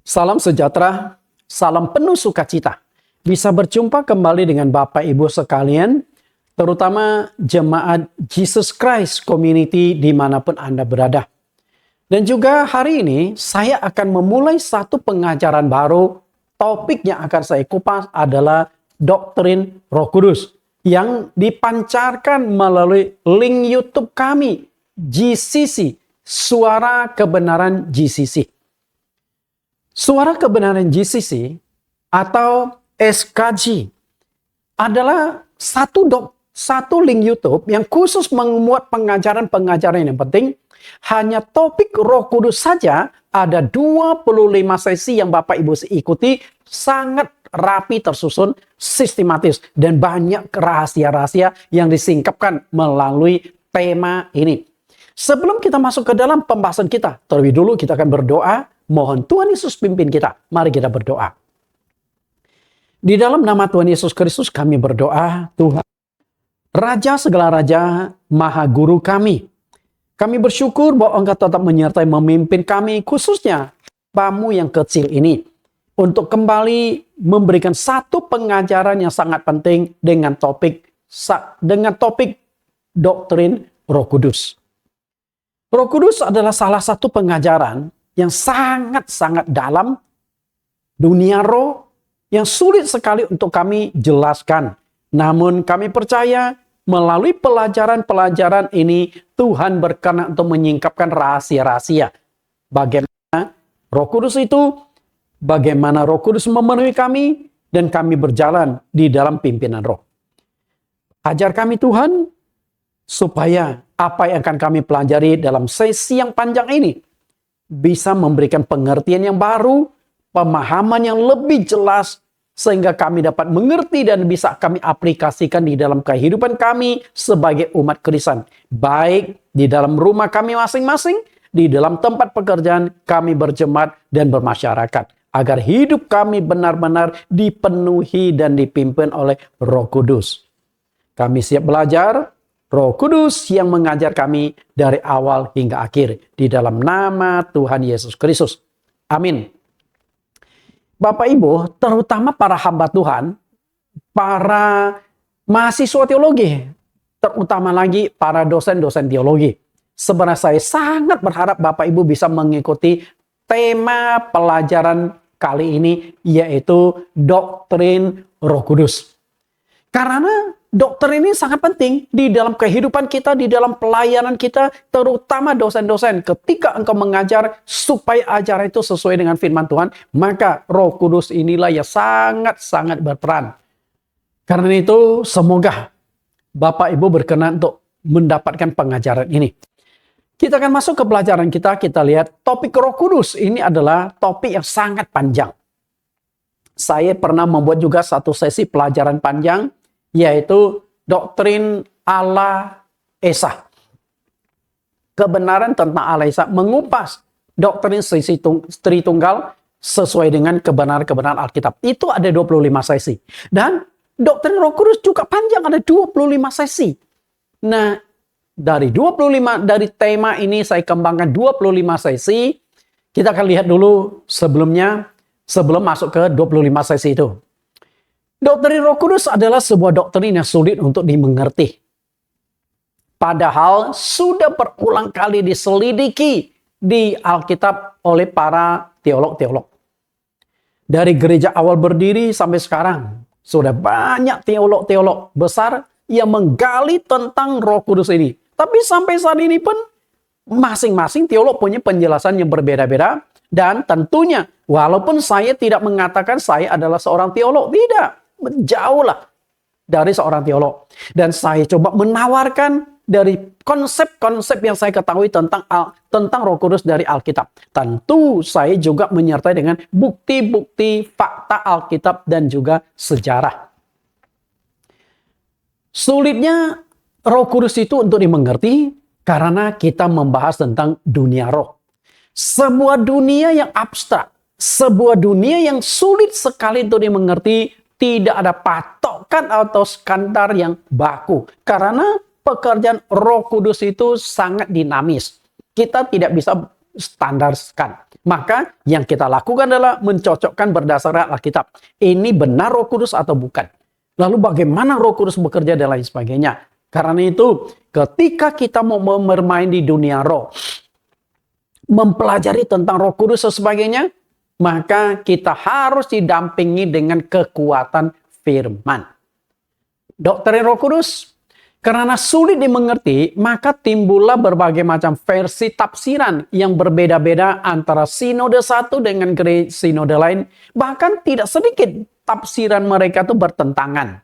Salam sejahtera, salam penuh sukacita. Bisa berjumpa kembali dengan Bapak Ibu sekalian, terutama jemaat Jesus Christ Community dimanapun Anda berada. Dan juga hari ini saya akan memulai satu pengajaran baru. Topik yang akan saya kupas adalah doktrin Roh Kudus yang dipancarkan melalui link YouTube kami, GCC, Suara Kebenaran GCC. Suara Kebenaran GCC atau SKG adalah satu link YouTube yang khusus memuat pengajaran-pengajaran yang penting. Hanya topik Roh Kudus saja ada 25 sesi yang Bapak Ibu ikuti, sangat rapi, tersusun, sistematis, dan banyak rahasia-rahasia yang disingkapkan melalui tema ini. Sebelum kita masuk ke dalam pembahasan kita, terlebih dulu kita akan berdoa. Mohon Tuhan Yesus pimpin kita. Mari kita berdoa. Di dalam nama Tuhan Yesus Kristus kami berdoa, Tuhan, Raja segala Raja, Maha Guru kami. Kami bersyukur bahwa Engkau tetap menyertai memimpin kami, khususnya Bamu yang kecil ini, untuk kembali memberikan satu pengajaran yang sangat penting dengan topik doktrin Roh Kudus. Roh Kudus adalah salah satu pengajaran yang sangat-sangat dalam dunia roh yang sulit sekali untuk kami jelaskan. Namun kami percaya melalui pelajaran-pelajaran ini Tuhan berkenan untuk menyingkapkan rahasia-rahasia. Bagaimana Roh Kudus itu, bagaimana Roh Kudus memenuhi kami, dan kami berjalan di dalam pimpinan roh. Ajar kami Tuhan, supaya apa yang akan kami pelajari dalam sesi yang panjang ini bisa memberikan pengertian yang baru, pemahaman yang lebih jelas, sehingga kami dapat mengerti dan bisa kami aplikasikan di dalam kehidupan kami sebagai umat Kristen. Baik di dalam rumah kami masing-masing, di dalam tempat pekerjaan kami berjemaat dan bermasyarakat. Agar hidup kami benar-benar dipenuhi dan dipimpin oleh Roh Kudus. Kami siap belajar. Roh Kudus yang mengajar kami dari awal hingga akhir. Di dalam nama Tuhan Yesus Kristus. Amin. Bapak Ibu, terutama para hamba Tuhan, para mahasiswa teologi, terutama lagi para dosen-dosen teologi. Sebenarnya saya sangat berharap Bapak Ibu bisa mengikuti tema pelajaran kali ini, yaitu doktrin Roh Kudus. Karena doktrin ini sangat penting di dalam kehidupan kita, di dalam pelayanan kita, terutama dosen-dosen. Ketika engkau mengajar supaya ajaran itu sesuai dengan firman Tuhan, maka Roh Kudus inilah yang sangat-sangat berperan. Karena itu, semoga Bapak Ibu berkenan untuk mendapatkan pengajaran ini. Kita akan masuk ke pelajaran kita. Kita lihat topik Roh Kudus ini adalah topik yang sangat panjang. Saya pernah membuat juga satu sesi pelajaran panjang, yaitu doktrin Allah Esa. Kebenaran tentang Allah Esa, mengupas doktrin sisi Tritunggal sesuai dengan kebenaran-kebenaran Alkitab. Itu ada 25 sesi. Dan doktrin Roh Kudus juga panjang, ada 25 sesi. Nah, dari tema ini saya kembangkan 25 sesi. Kita akan lihat dulu sebelum masuk ke 25 sesi itu. Doktrin Roh Kudus adalah sebuah doktrin yang sulit untuk dimengerti. Padahal sudah berulang kali diselidiki di Alkitab oleh para teolog-teolog. Dari gereja awal berdiri sampai sekarang, sudah banyak teolog-teolog besar yang menggali tentang Roh Kudus ini. Tapi sampai saat ini pun masing-masing teolog punya penjelasan yang berbeda-beda. Dan tentunya walaupun saya tidak mengatakan saya adalah seorang teolog, tidak. Jauhlah dari seorang teolog. Dan saya coba menawarkan dari konsep-konsep yang saya ketahui tentang Roh Kudus dari Alkitab. Tentu saya juga menyertai dengan bukti-bukti fakta Alkitab dan juga sejarah. Sulitnya Roh Kudus itu untuk dimengerti karena kita membahas tentang dunia roh. Sebuah dunia yang abstrak, sebuah dunia yang sulit sekali untuk dimengerti, tidak ada patokan atau standar yang baku. Karena pekerjaan Roh Kudus itu sangat dinamis. Kita tidak bisa standarkan. Maka yang kita lakukan adalah mencocokkan berdasarkan Alkitab. Ini benar Roh Kudus atau bukan? Lalu bagaimana Roh Kudus bekerja dan lain sebagainya. Karena itu ketika kita mau bermain di dunia roh, mempelajari tentang Roh Kudus dan sebagainya, maka kita harus didampingi dengan kekuatan firman. Doktrin Roh Kudus, karena sulit dimengerti, maka timbullah berbagai macam versi tafsiran yang berbeda-beda antara sinode satu dengan sinode lain. Bahkan tidak sedikit tafsiran mereka itu bertentangan.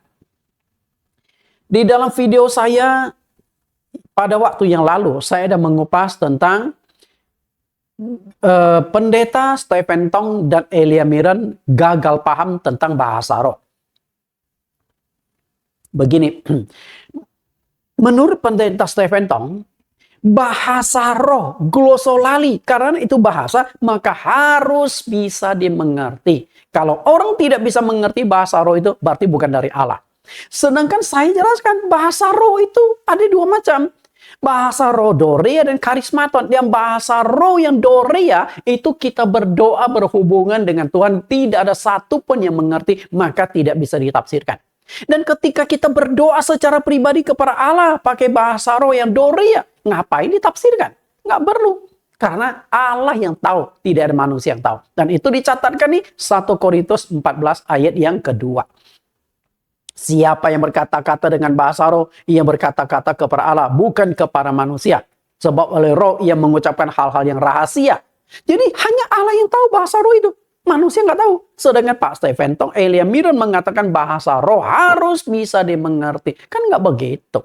Di dalam video saya pada waktu yang lalu, saya ada mengupas tentang pendeta Stephen Tong dan Elia Miron gagal paham tentang bahasa roh. Begini, menurut pendeta Stephen Tong, bahasa roh, glosolali, karena itu bahasa, maka harus bisa dimengerti. Kalau orang tidak bisa mengerti bahasa roh itu, berarti bukan dari Allah. Sedangkan saya jelaskan, bahasa roh itu ada dua macam. Bahasa roh dorea dan karismaton. Yang bahasa roh yang dorea itu kita berdoa berhubungan dengan Tuhan. Tidak ada satu pun yang mengerti, maka tidak bisa ditafsirkan. Dan ketika kita berdoa secara pribadi kepada Allah pakai bahasa roh yang dorea, ngapain ditafsirkan? Nggak perlu. Karena Allah yang tahu, tidak ada manusia yang tahu. Dan itu dicatatkan nih 1 Korintus 14 ayat yang kedua. Siapa yang berkata-kata dengan bahasa roh, ia berkata-kata kepada Allah, bukan kepada manusia. Sebab oleh roh ia mengucapkan hal-hal yang rahasia. Jadi hanya Allah yang tahu bahasa roh itu. Manusia nggak tahu. Sedangkan Pak Stephen Tong, Elia Miron mengatakan bahasa roh harus bisa dimengerti. Kan nggak begitu.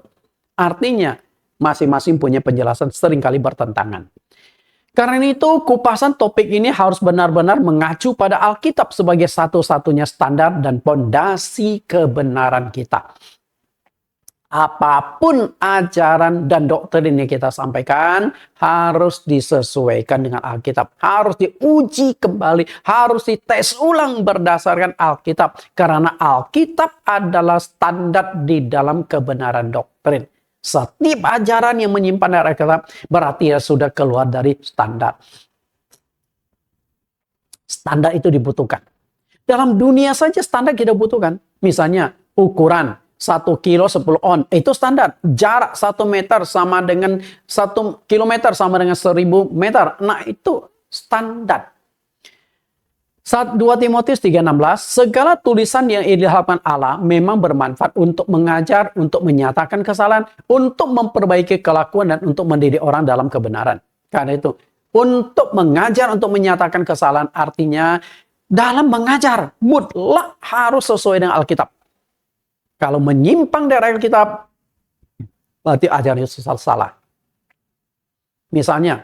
Artinya masing-masing punya penjelasan seringkali bertentangan. Karena itu kupasan topik ini harus benar-benar mengacu pada Alkitab sebagai satu-satunya standar dan pondasi kebenaran kita. Apapun ajaran dan doktrin yang kita sampaikan harus disesuaikan dengan Alkitab. Harus diuji kembali, harus dites ulang berdasarkan Alkitab. Karena Alkitab adalah standar di dalam kebenaran doktrin. Setiap ajaran yang menyimpan dari Alkitab berarti ya sudah keluar dari standar. Standar itu dibutuhkan. Dalam dunia saja standar kita butuhkan. Misalnya ukuran 1 kilo 10 on. Itu standar. Jarak 1 meter sama dengan 1 kilometer sama dengan 1000 meter. Nah itu standar. 2 Timotius 3:16, segala tulisan yang diharapkan Allah memang bermanfaat untuk mengajar, untuk menyatakan kesalahan, untuk memperbaiki kelakuan, dan untuk mendidik orang dalam kebenaran. Karena itu, untuk mengajar, untuk menyatakan kesalahan, artinya dalam mengajar, mutlak harus sesuai dengan Alkitab. Kalau menyimpang dari Alkitab, berarti ajarannya salah. Misalnya,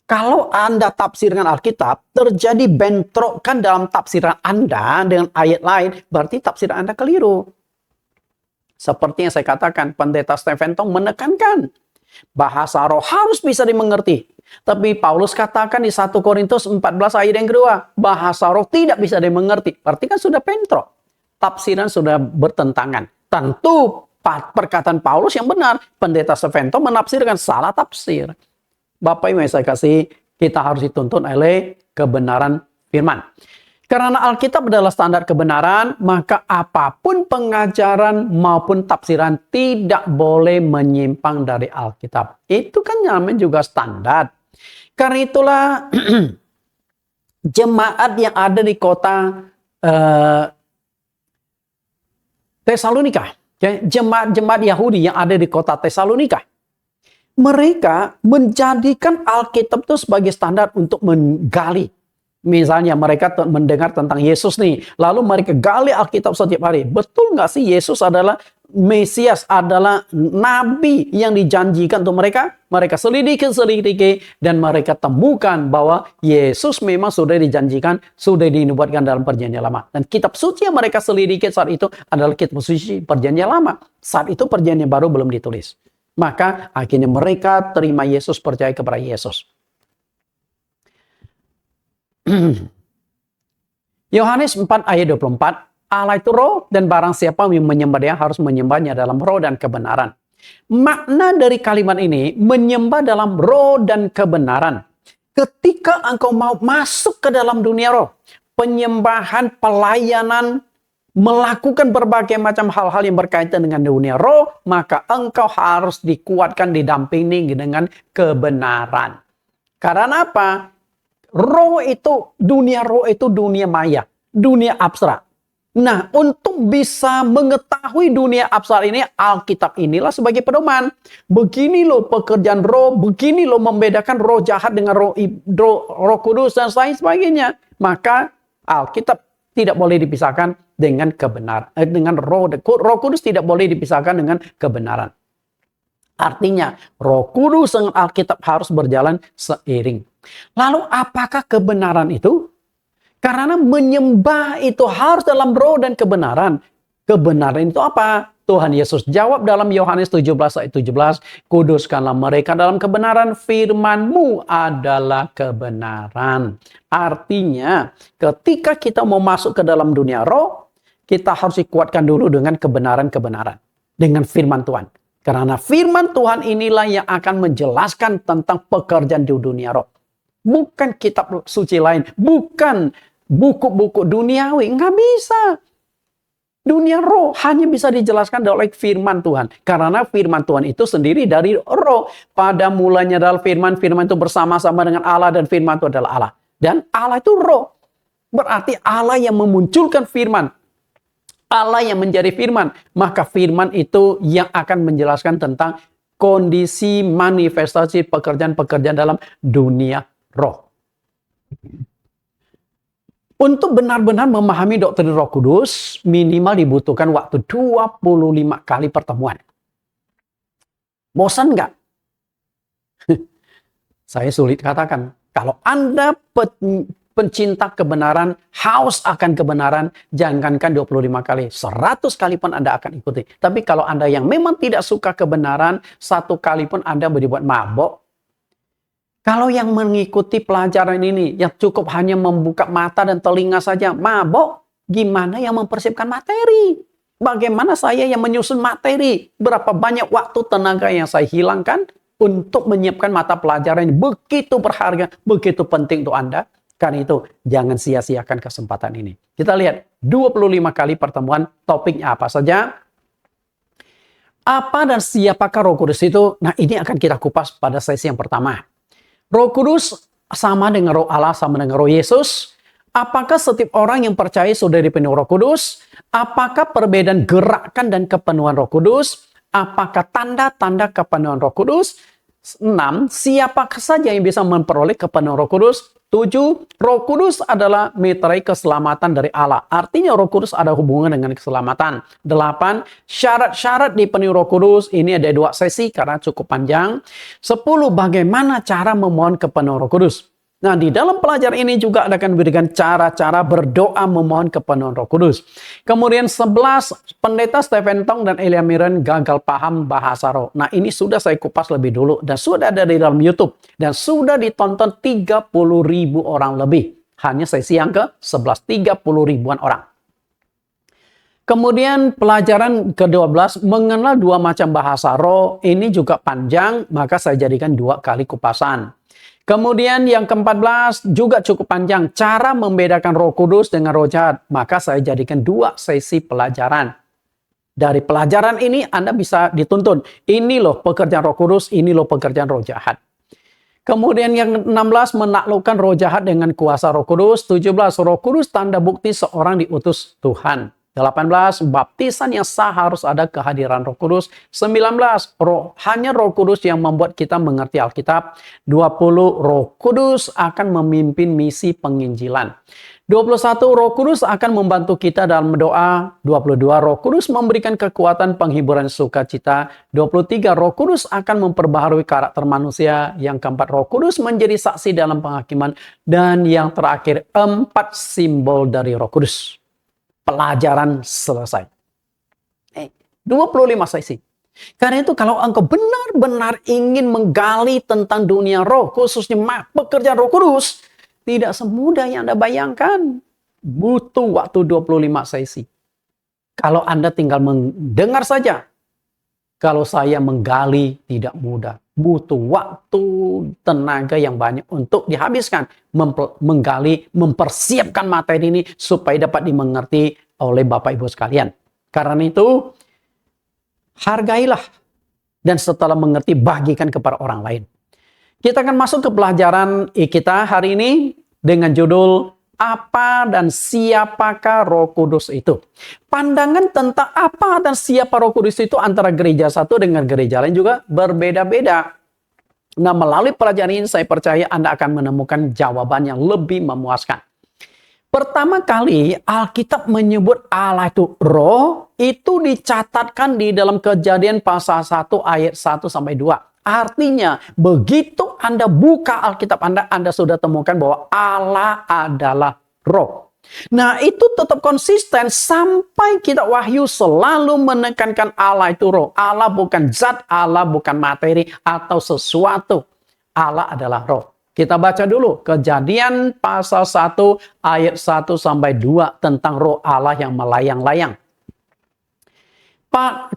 kalau Anda tafsirkan Alkitab, terjadi bentrokan dalam tafsiran Anda dengan ayat lain, berarti tafsiran Anda keliru. Seperti yang saya katakan, pendeta Stephen Tong menekankan, bahasa roh harus bisa dimengerti. Tapi Paulus katakan di 1 Korintus 14 ayat yang kedua, bahasa roh tidak bisa dimengerti. Berarti kan sudah bentrok. Tafsiran sudah bertentangan. Tentu perkataan Paulus yang benar, pendeta Stephen Tong menafsirkan salah tafsir. Bapak Ibu yang saya kasih, kita harus dituntun oleh kebenaran firman. Karena Alkitab adalah standar kebenaran, maka apapun pengajaran maupun tafsiran tidak boleh menyimpang dari Alkitab. Itu kan namanya juga standar. Karena itulah jemaat yang ada di kota Tesalonika, jemaat Yahudi yang ada di kota Tesalonika, mereka menjadikan Alkitab itu sebagai standar untuk menggali. Misalnya mereka mendengar tentang Yesus nih. Lalu mereka gali Alkitab setiap hari. Betul nggak sih Yesus adalah Mesias, adalah Nabi yang dijanjikan untuk mereka? Mereka selidiki. Dan mereka temukan bahwa Yesus memang sudah dijanjikan, sudah dinubuatkan dalam perjanjian lama. Dan kitab suci yang mereka selidiki saat itu adalah kitab suci perjanjian lama. Saat itu perjanjian baru belum ditulis. Maka akhirnya mereka terima Yesus, percaya kepada Yesus. Yohanes 4 ayat 24, Allah itu roh dan barang siapa yang menyembah Dia harus menyembahnya dalam roh dan kebenaran. Makna dari kalimat ini, menyembah dalam roh dan kebenaran. ketika engkau mau masuk ke dalam dunia roh, penyembahan, pelayanan, melakukan berbagai macam hal-hal yang berkaitan dengan dunia roh, maka engkau harus dikuatkan, didampingi dengan kebenaran. Karena apa? Roh itu, dunia roh itu dunia maya, dunia abstrak. Nah, untuk bisa mengetahui dunia abstrak ini, Alkitab inilah sebagai pedoman. Begini loh pekerjaan roh, begini loh membedakan roh jahat dengan roh kudus dan lain sebagainya. Maka Alkitab tidak boleh dipisahkan dengan kebenaran. Dengan roh kudus tidak boleh dipisahkan dengan kebenaran. Artinya, roh kudus dengan Alkitab harus berjalan seiring. Lalu apakah kebenaran itu? Karena menyembah itu harus dalam roh dan kebenaran. Kebenaran itu apa? Tuhan Yesus jawab dalam Yohanes 17 ayat 17, kuduskanlah mereka dalam kebenaran, firman-Mu adalah kebenaran. Artinya, ketika kita mau masuk ke dalam dunia roh, kita harus dikuatkan dulu dengan kebenaran-kebenaran. Dengan firman Tuhan. Karena firman Tuhan inilah yang akan menjelaskan tentang pekerjaan di dunia roh. Bukan kitab suci lain, bukan buku-buku duniawi, nggak bisa. Dunia roh hanya bisa dijelaskan oleh firman Tuhan. Karena firman Tuhan itu sendiri dari roh. Pada mulanya adalah firman, firman itu bersama-sama dengan Allah dan firman itu adalah Allah. Dan Allah itu roh. Berarti Allah yang memunculkan firman. Allah yang menjadi firman. Maka firman itu yang akan menjelaskan tentang kondisi manifestasi pekerjaan-pekerjaan dalam dunia roh. Untuk benar-benar memahami doktrin Roh Kudus, minimal dibutuhkan waktu 25 kali pertemuan. Bosan nggak? Saya sulit katakan. Kalau Anda pencinta kebenaran, haus akan kebenaran, jangankan 25 kali, 100 kali pun Anda akan ikuti. Tapi kalau Anda yang memang tidak suka kebenaran, 1 kali pun Anda dibuat mabok. Kalau yang mengikuti pelajaran ini, yang cukup hanya membuka mata dan telinga saja, mabok, gimana yang mempersiapkan materi? Bagaimana saya yang menyusun materi? Berapa banyak waktu tenaga yang saya hilangkan untuk menyiapkan mata pelajaran ini? Begitu berharga, begitu penting untuk Anda. Karena itu, jangan sia-siakan kesempatan ini. Kita lihat, 25 kali pertemuan, topiknya apa saja? Apa dan siapakah Roh Kudus itu? Nah, ini akan kita kupas pada sesi yang pertama. Roh Kudus sama dengan Roh Allah, sama dengan Roh Yesus. Apakah setiap orang yang percaya sudah dipenuhi Roh Kudus? Apakah perbedaan gerakan dan kepenuhan Roh Kudus? Apakah tanda-tanda kepenuhan Roh Kudus? 6. Siapakah saja yang bisa memperoleh kepenuhan Roh Kudus? 7. Roh Kudus adalah meterai keselamatan dari Allah. Artinya Roh Kudus ada hubungan dengan keselamatan. 8. Syarat-syarat dipenuhi Roh Kudus. Ini ada 2 sesi karena cukup panjang. 10. Bagaimana cara memohon kepenuhan Roh Kudus. Nah, di dalam pelajaran ini juga akan diberikan cara-cara berdoa memohon kepenuhan Roh Kudus. Kemudian 11, Pendeta Stephen Tong dan Elia Miren gagal paham bahasa roh. Nah, ini sudah saya kupas lebih dulu dan sudah ada di dalam YouTube dan sudah ditonton 30.000 orang lebih. Hanya sesi yang ke-11, 30 ribuan orang. Kemudian pelajaran ke-12 mengenal 2 macam bahasa roh. Ini juga panjang, maka saya jadikan 2 kali kupasan. Kemudian yang ke-14 juga cukup panjang. Cara membedakan Roh Kudus dengan roh jahat. Maka saya jadikan 2 sesi pelajaran. Dari pelajaran ini Anda bisa dituntun. Ini loh pekerjaan Roh Kudus, ini loh pekerjaan roh jahat. Kemudian yang 16 menaklukkan roh jahat dengan kuasa Roh Kudus. 17 Roh Kudus tanda bukti seorang diutus Tuhan. 18 baptisan yang sah harus ada kehadiran Roh Kudus. 19 hanya Roh Kudus yang membuat kita mengerti Alkitab. 20 Roh Kudus akan memimpin misi penginjilan. 21 Roh Kudus akan membantu kita dalam doa. 22 Roh Kudus memberikan kekuatan penghiburan sukacita. 23 Roh Kudus akan memperbaharui karakter manusia. Yang keempat Roh Kudus menjadi saksi dalam penghakiman. Dan yang terakhir 4 simbol dari Roh Kudus. Pelajaran selesai. 25 sesi. Karena itu kalau engkau benar-benar ingin menggali tentang dunia roh, khususnya pekerjaan Roh Kudus, tidak semudah yang Anda bayangkan. Butuh waktu 25 sesi. Kalau Anda tinggal mendengar saja, kalau saya menggali tidak mudah. butuh waktu, tenaga yang banyak untuk dihabiskan, menggali, mempersiapkan materi ini supaya dapat dimengerti oleh Bapak Ibu sekalian. Karena itu, hargailah dan setelah mengerti bagikan kepada orang lain. Kita akan masuk ke pelajaran kita hari ini dengan judul apa dan siapakah Roh Kudus itu. Pandangan tentang apa dan siapa Roh Kudus itu antara gereja satu dengan gereja lain juga berbeda-beda. Nah, melalui pelajaran ini saya percaya Anda akan menemukan jawaban yang lebih memuaskan. Pertama kali Alkitab menyebut Allah itu Roh, itu dicatatkan di dalam Kejadian pasal 1 ayat 1 sampai 2. Artinya, begitu Anda buka Alkitab Anda sudah temukan bahwa Allah adalah Roh. Nah, itu tetap konsisten sampai kitab Wahyu selalu menekankan Allah itu Roh. Allah bukan zat, Allah bukan materi atau sesuatu. Allah adalah Roh. Kita baca dulu Kejadian pasal 1 ayat 1 sampai 2 tentang Roh Allah yang melayang-layang.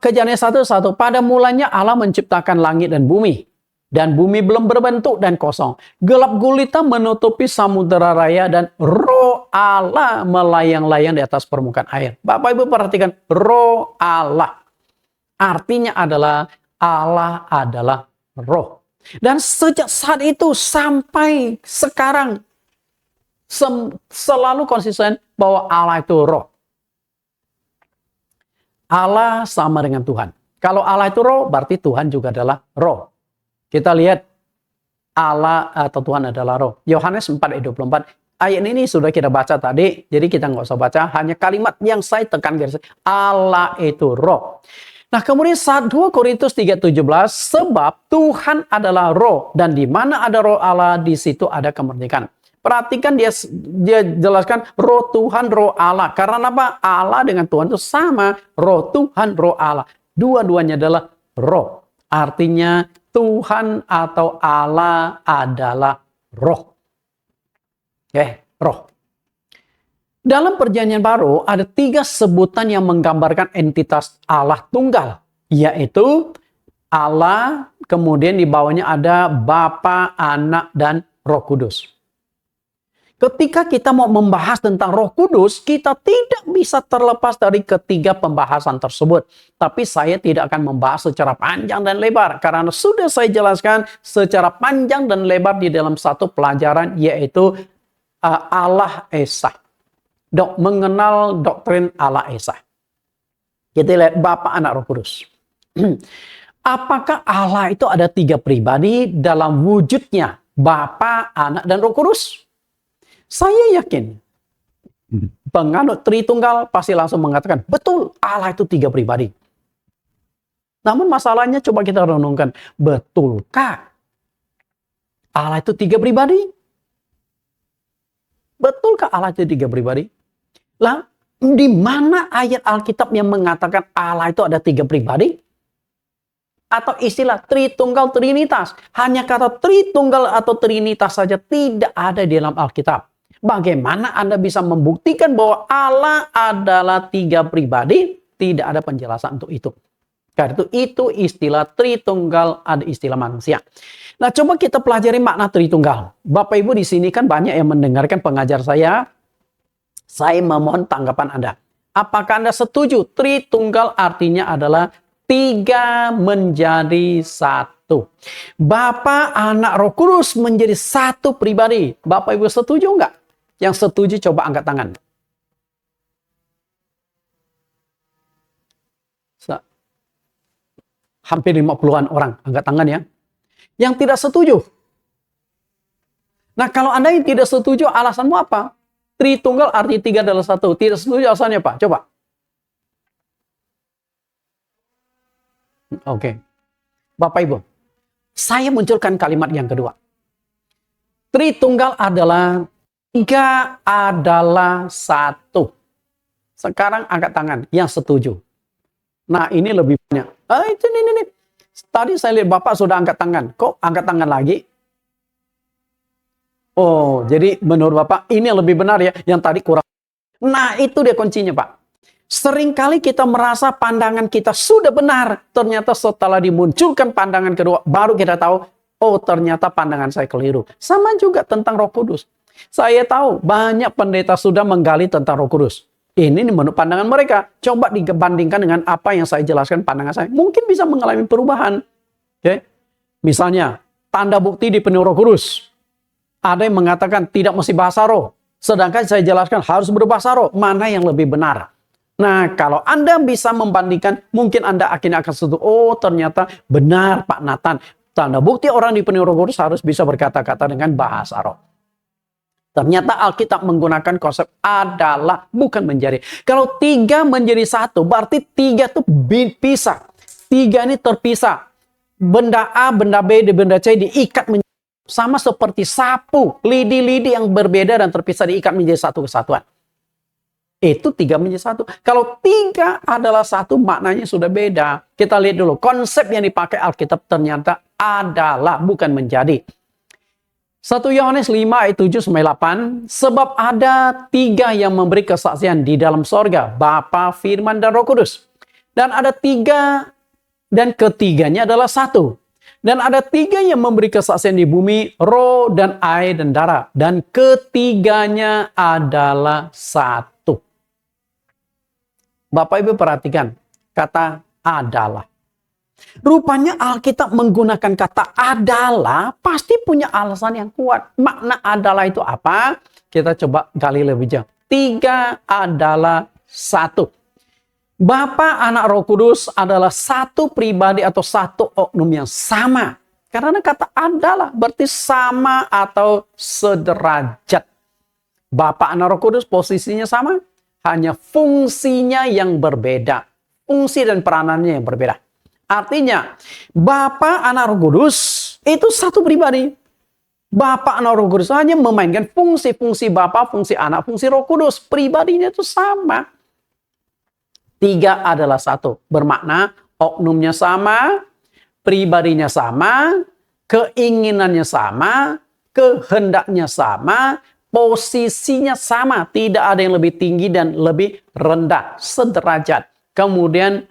Kejadian 1:1, pada mulanya Allah menciptakan langit dan bumi belum berbentuk dan kosong. Gelap gulita menutupi samudera raya dan Roh Allah melayang-layang di atas permukaan air. Bapak Ibu perhatikan, Roh Allah. Artinya adalah Allah adalah Roh. Dan sejak saat itu sampai sekarang selalu konsisten bahwa Allah itu Roh. Allah sama dengan Tuhan. Kalau Allah itu Roh, berarti Tuhan juga adalah Roh. Kita lihat Allah atau Tuhan adalah Roh. Yohanes 4 ayat 24. Ayat ini sudah kita baca tadi, jadi kita nggak usah baca. Hanya kalimat yang saya tekan garis. Allah itu Roh. Nah, kemudian 2 Korintus 3:17, sebab Tuhan adalah Roh dan di mana ada Roh Allah, di situ ada kemerdekaan. Perhatikan dia jelaskan Roh Tuhan, Roh Allah. Karena apa? Allah dengan Tuhan itu sama. Roh Tuhan, Roh Allah. Dua-duanya adalah Roh. Artinya Tuhan atau Allah adalah Roh. Roh. Dalam Perjanjian Baru ada 3 sebutan yang menggambarkan entitas Allah tunggal. Yaitu Allah, kemudian di bawahnya ada Bapa, Anak, dan Roh Kudus. Ketika kita mau membahas tentang Roh Kudus, kita tidak bisa terlepas dari ketiga pembahasan tersebut. Tapi saya tidak akan membahas secara panjang dan lebar. Karena sudah saya jelaskan secara panjang dan lebar di dalam satu pelajaran, yaitu Allah Esa. Mengenal doktrin Allah Esa. Kita lihat Bapa, Anak, Roh Kudus. Apakah Allah itu ada 3 pribadi dalam wujudnya? Bapa, Anak, dan Roh Kudus? Saya yakin penganut Tritunggal pasti langsung mengatakan, betul, Allah itu 3 pribadi. Namun masalahnya coba kita renungkan, betulkah Allah itu 3 pribadi? Betulkah Allah itu 3 pribadi? Lah, di mana ayat Alkitab yang mengatakan Allah itu ada 3 pribadi? Atau istilah Tritunggal Trinitas. Hanya kata Tritunggal atau Trinitas saja tidak ada di dalam Alkitab. Bagaimana Anda bisa membuktikan bahwa Allah adalah 3 pribadi? Tidak ada penjelasan untuk itu. Karena itu istilah Tritunggal, ada istilah manusia. Nah, coba kita pelajari makna Tritunggal. Bapak Ibu di sini kan banyak yang mendengarkan pengajar saya. Saya memohon tanggapan Anda. Apakah Anda setuju Tritunggal artinya adalah 3 menjadi 1? Bapa, Anak, Roh Kudus menjadi 1 pribadi. Bapak Ibu setuju enggak? Yang setuju coba angkat tangan. Hampir 50-an orang angkat tangan ya. Yang tidak setuju. Nah, kalau Anda yang tidak setuju, alasanmu apa? Tritunggal arti 3 adalah 1. Tidak setuju alasannya apa? Coba. Oke. Bapak Ibu, saya munculkan kalimat yang kedua. Tritunggal adalah 3 adalah 1. Sekarang angkat tangan yang setuju. Nah, ini lebih banyak. Ini. Tadi saya lihat Bapak sudah angkat tangan. Kok angkat tangan lagi? Oh, jadi menurut Bapak ini yang lebih benar ya. Yang tadi kurang. Nah, itu dia kuncinya, Pak. Seringkali kita merasa pandangan kita sudah benar. Ternyata setelah dimunculkan pandangan kedua, baru kita tahu, oh ternyata pandangan saya keliru. Sama juga tentang Roh Kudus. Saya tahu banyak pendeta sudah menggali tentang Roh Kudus. Ini menurut pandangan mereka. Coba dibandingkan dengan apa yang saya jelaskan pandangan saya. Mungkin bisa mengalami perubahan. Okay? Misalnya, tanda bukti dipenuhi Roh Kudus. Ada yang mengatakan tidak mesti bahasa roh. Sedangkan saya jelaskan harus berbahasa roh. Mana yang lebih benar? Nah, kalau Anda bisa membandingkan, mungkin Anda akhirnya akan setuju, oh ternyata benar Pak Nathan. Tanda bukti orang dipenuhi Roh Kudus harus bisa berkata-kata dengan bahasa roh. Ternyata Alkitab menggunakan konsep adalah, bukan menjadi. Kalau 3 menjadi 1, berarti 3 itu pisah. 3 ini terpisah. Benda A, benda B, dan benda C diikat menjadi sama seperti sapu. Lidi-lidi yang berbeda dan terpisah diikat menjadi satu kesatuan. Itu 3 menjadi 1. Kalau 3 adalah 1, maknanya sudah beda. Kita lihat dulu. Konsep yang dipakai Alkitab ternyata adalah, bukan menjadi. 1 Yohanes 5 ayat 7-8. Sebab ada 3 yang memberi kesaksian di dalam sorga. Bapa, Firman, dan Roh Kudus. Dan ada 3, dan ketiganya adalah 1. Dan ada 3 yang memberi kesaksian di bumi. Roh, dan air, dan darah. Dan ketiganya adalah 1. Bapak Ibu perhatikan kata adalah. Rupanya Alkitab menggunakan kata adalah pasti punya alasan yang kuat. Makna adalah itu apa? Kita coba gali lebih jauh. 3 adalah 1. Bapa, Anak, Roh Kudus adalah satu pribadi atau satu oknum yang sama. Karena kata adalah berarti sama atau sederajat. Bapa, Anak, Roh Kudus posisinya sama. Hanya fungsinya yang berbeda. Fungsi dan peranannya yang berbeda. Artinya, Bapa, Anak, Roh Kudus itu satu pribadi. Bapa, Anak, Roh Kudus hanya memainkan fungsi-fungsi Bapa, fungsi Anak, fungsi Roh Kudus. Pribadinya itu sama. 3 adalah 1. Bermakna oknumnya sama, pribadinya sama, keinginannya sama, kehendaknya sama, posisinya sama, tidak ada yang lebih tinggi dan lebih rendah, sederajat. Kemudian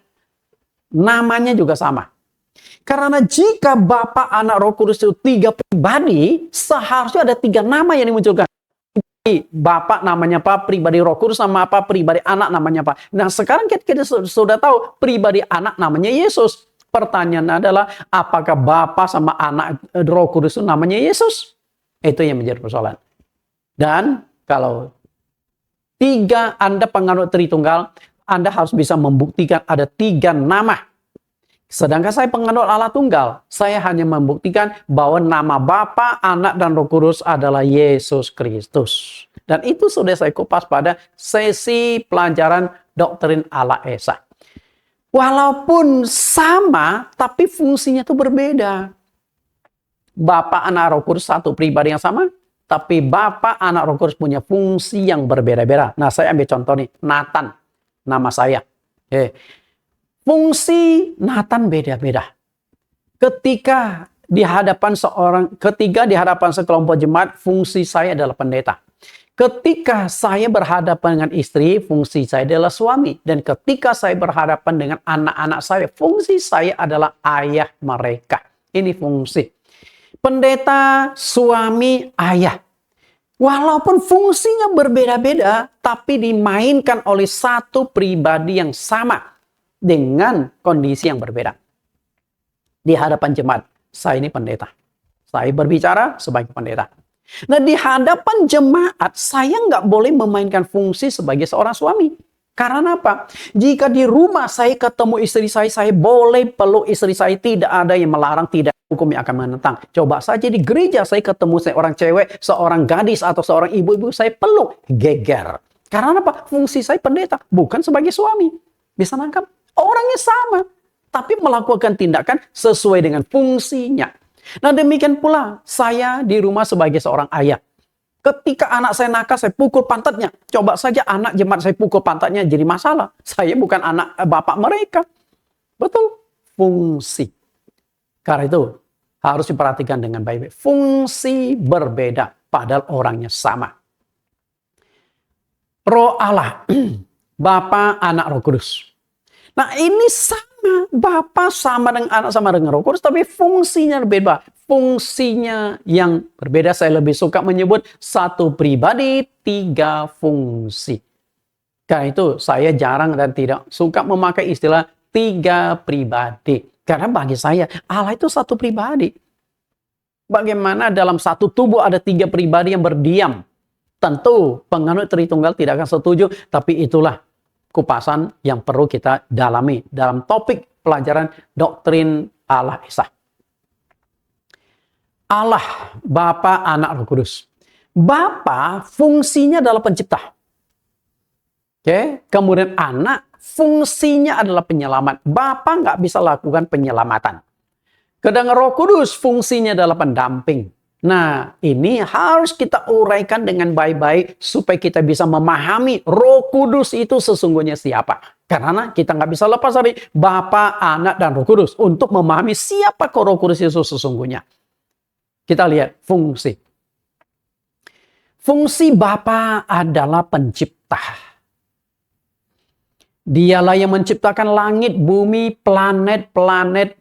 namanya juga sama. Karena jika Bapa, Anak, Roh Kudus itu 3 pribadi, seharusnya ada 3 nama yang dimunculkan. Bapa namanya apa, pribadi Roh Kudus nama apa, pribadi Anak namanya apa. Nah sekarang kita sudah tahu pribadi Anak namanya Yesus. Pertanyaan adalah apakah Bapa sama Anak Roh Kudus itu namanya Yesus? Itu yang menjadi persoalan. Dan kalau 3 Anda penganut Tritunggal, Anda harus bisa membuktikan ada 3 nama. Sedangkan saya penganut Allah Tunggal, saya hanya membuktikan bahwa nama Bapa, Anak, dan Roh Kudus adalah Yesus Kristus. Dan itu sudah saya kupas pada sesi pelajaran doktrin Allah Esa. Walaupun sama, tapi fungsinya itu berbeda. Bapa, Anak, Roh Kudus satu pribadi yang sama, tapi Bapa, Anak, Roh Kudus punya fungsi yang berbeda-beda. Nah, saya ambil contoh nih, Nathan, nama saya. Fungsi Nathan beda-beda. Ketika di hadapan sekelompok jemaat, fungsi saya adalah pendeta. Ketika saya berhadapan dengan istri, fungsi saya adalah suami. Dan ketika saya berhadapan dengan anak-anak saya, fungsi saya adalah ayah mereka. Ini fungsi. Pendeta, suami, ayah. Walaupun fungsinya berbeda-beda, tapi dimainkan oleh satu pribadi yang sama. Dengan kondisi yang berbeda. Di hadapan jemaat, saya ini pendeta. Saya berbicara sebagai pendeta. Nah, di hadapan jemaat, saya nggak boleh memainkan fungsi sebagai seorang suami. Karena apa? Jika di rumah saya ketemu istri saya boleh peluk istri saya. Tidak ada yang melarang, tidak hukum yang akan menentang. Coba saja di gereja saya ketemu seorang cewek, seorang gadis, atau seorang ibu-ibu, saya peluk. Geger. Karena apa? Fungsi saya pendeta, bukan sebagai suami. Bisa nangkap? Orangnya sama, tapi melakukan tindakan sesuai dengan fungsinya. Nah demikian pula saya di rumah sebagai seorang ayah. Ketika anak saya nakal, saya pukul pantatnya. Coba saja anak jemaat saya pukul pantatnya jadi masalah. Saya bukan anak bapak mereka. Betul, fungsi. Karena itu harus diperhatikan dengan baik-baik. Fungsi berbeda, padahal orangnya sama. Roh Allah. Bapa, Anak, Roh Kudus. Nah, ini sama. Bapa sama dengan Anak sama dengan Roh Kudus, tapi fungsinya berbeda. Fungsinya yang berbeda. Saya lebih suka menyebut satu pribadi, tiga fungsi. Karena itu saya jarang dan tidak suka memakai istilah tiga pribadi. Karena bagi saya Allah itu satu pribadi. Bagaimana dalam satu tubuh ada tiga pribadi yang berdiam? Tentu penganut Tritunggal tidak akan setuju, tapi itulah kupasan yang perlu kita dalami dalam topik pelajaran doktrin Allah Esa. Allah, Bapa, Anak, Roh Kudus. Bapa fungsinya adalah pencipta. Oke, kemudian Anak fungsinya adalah penyelamat. Bapa nggak bisa lakukan penyelamatan. Sedangkan Roh Kudus fungsinya adalah pendamping. Nah, ini harus kita uraikan dengan baik-baik supaya kita bisa memahami Roh Kudus itu sesungguhnya siapa. Karena kita nggak bisa lepas dari Bapa, Anak, dan Roh Kudus untuk memahami siapa Roh Kudus itu sesungguhnya. Kita lihat fungsi. Fungsi Bapa adalah pencipta. Dialah yang menciptakan langit, bumi, planet-planet.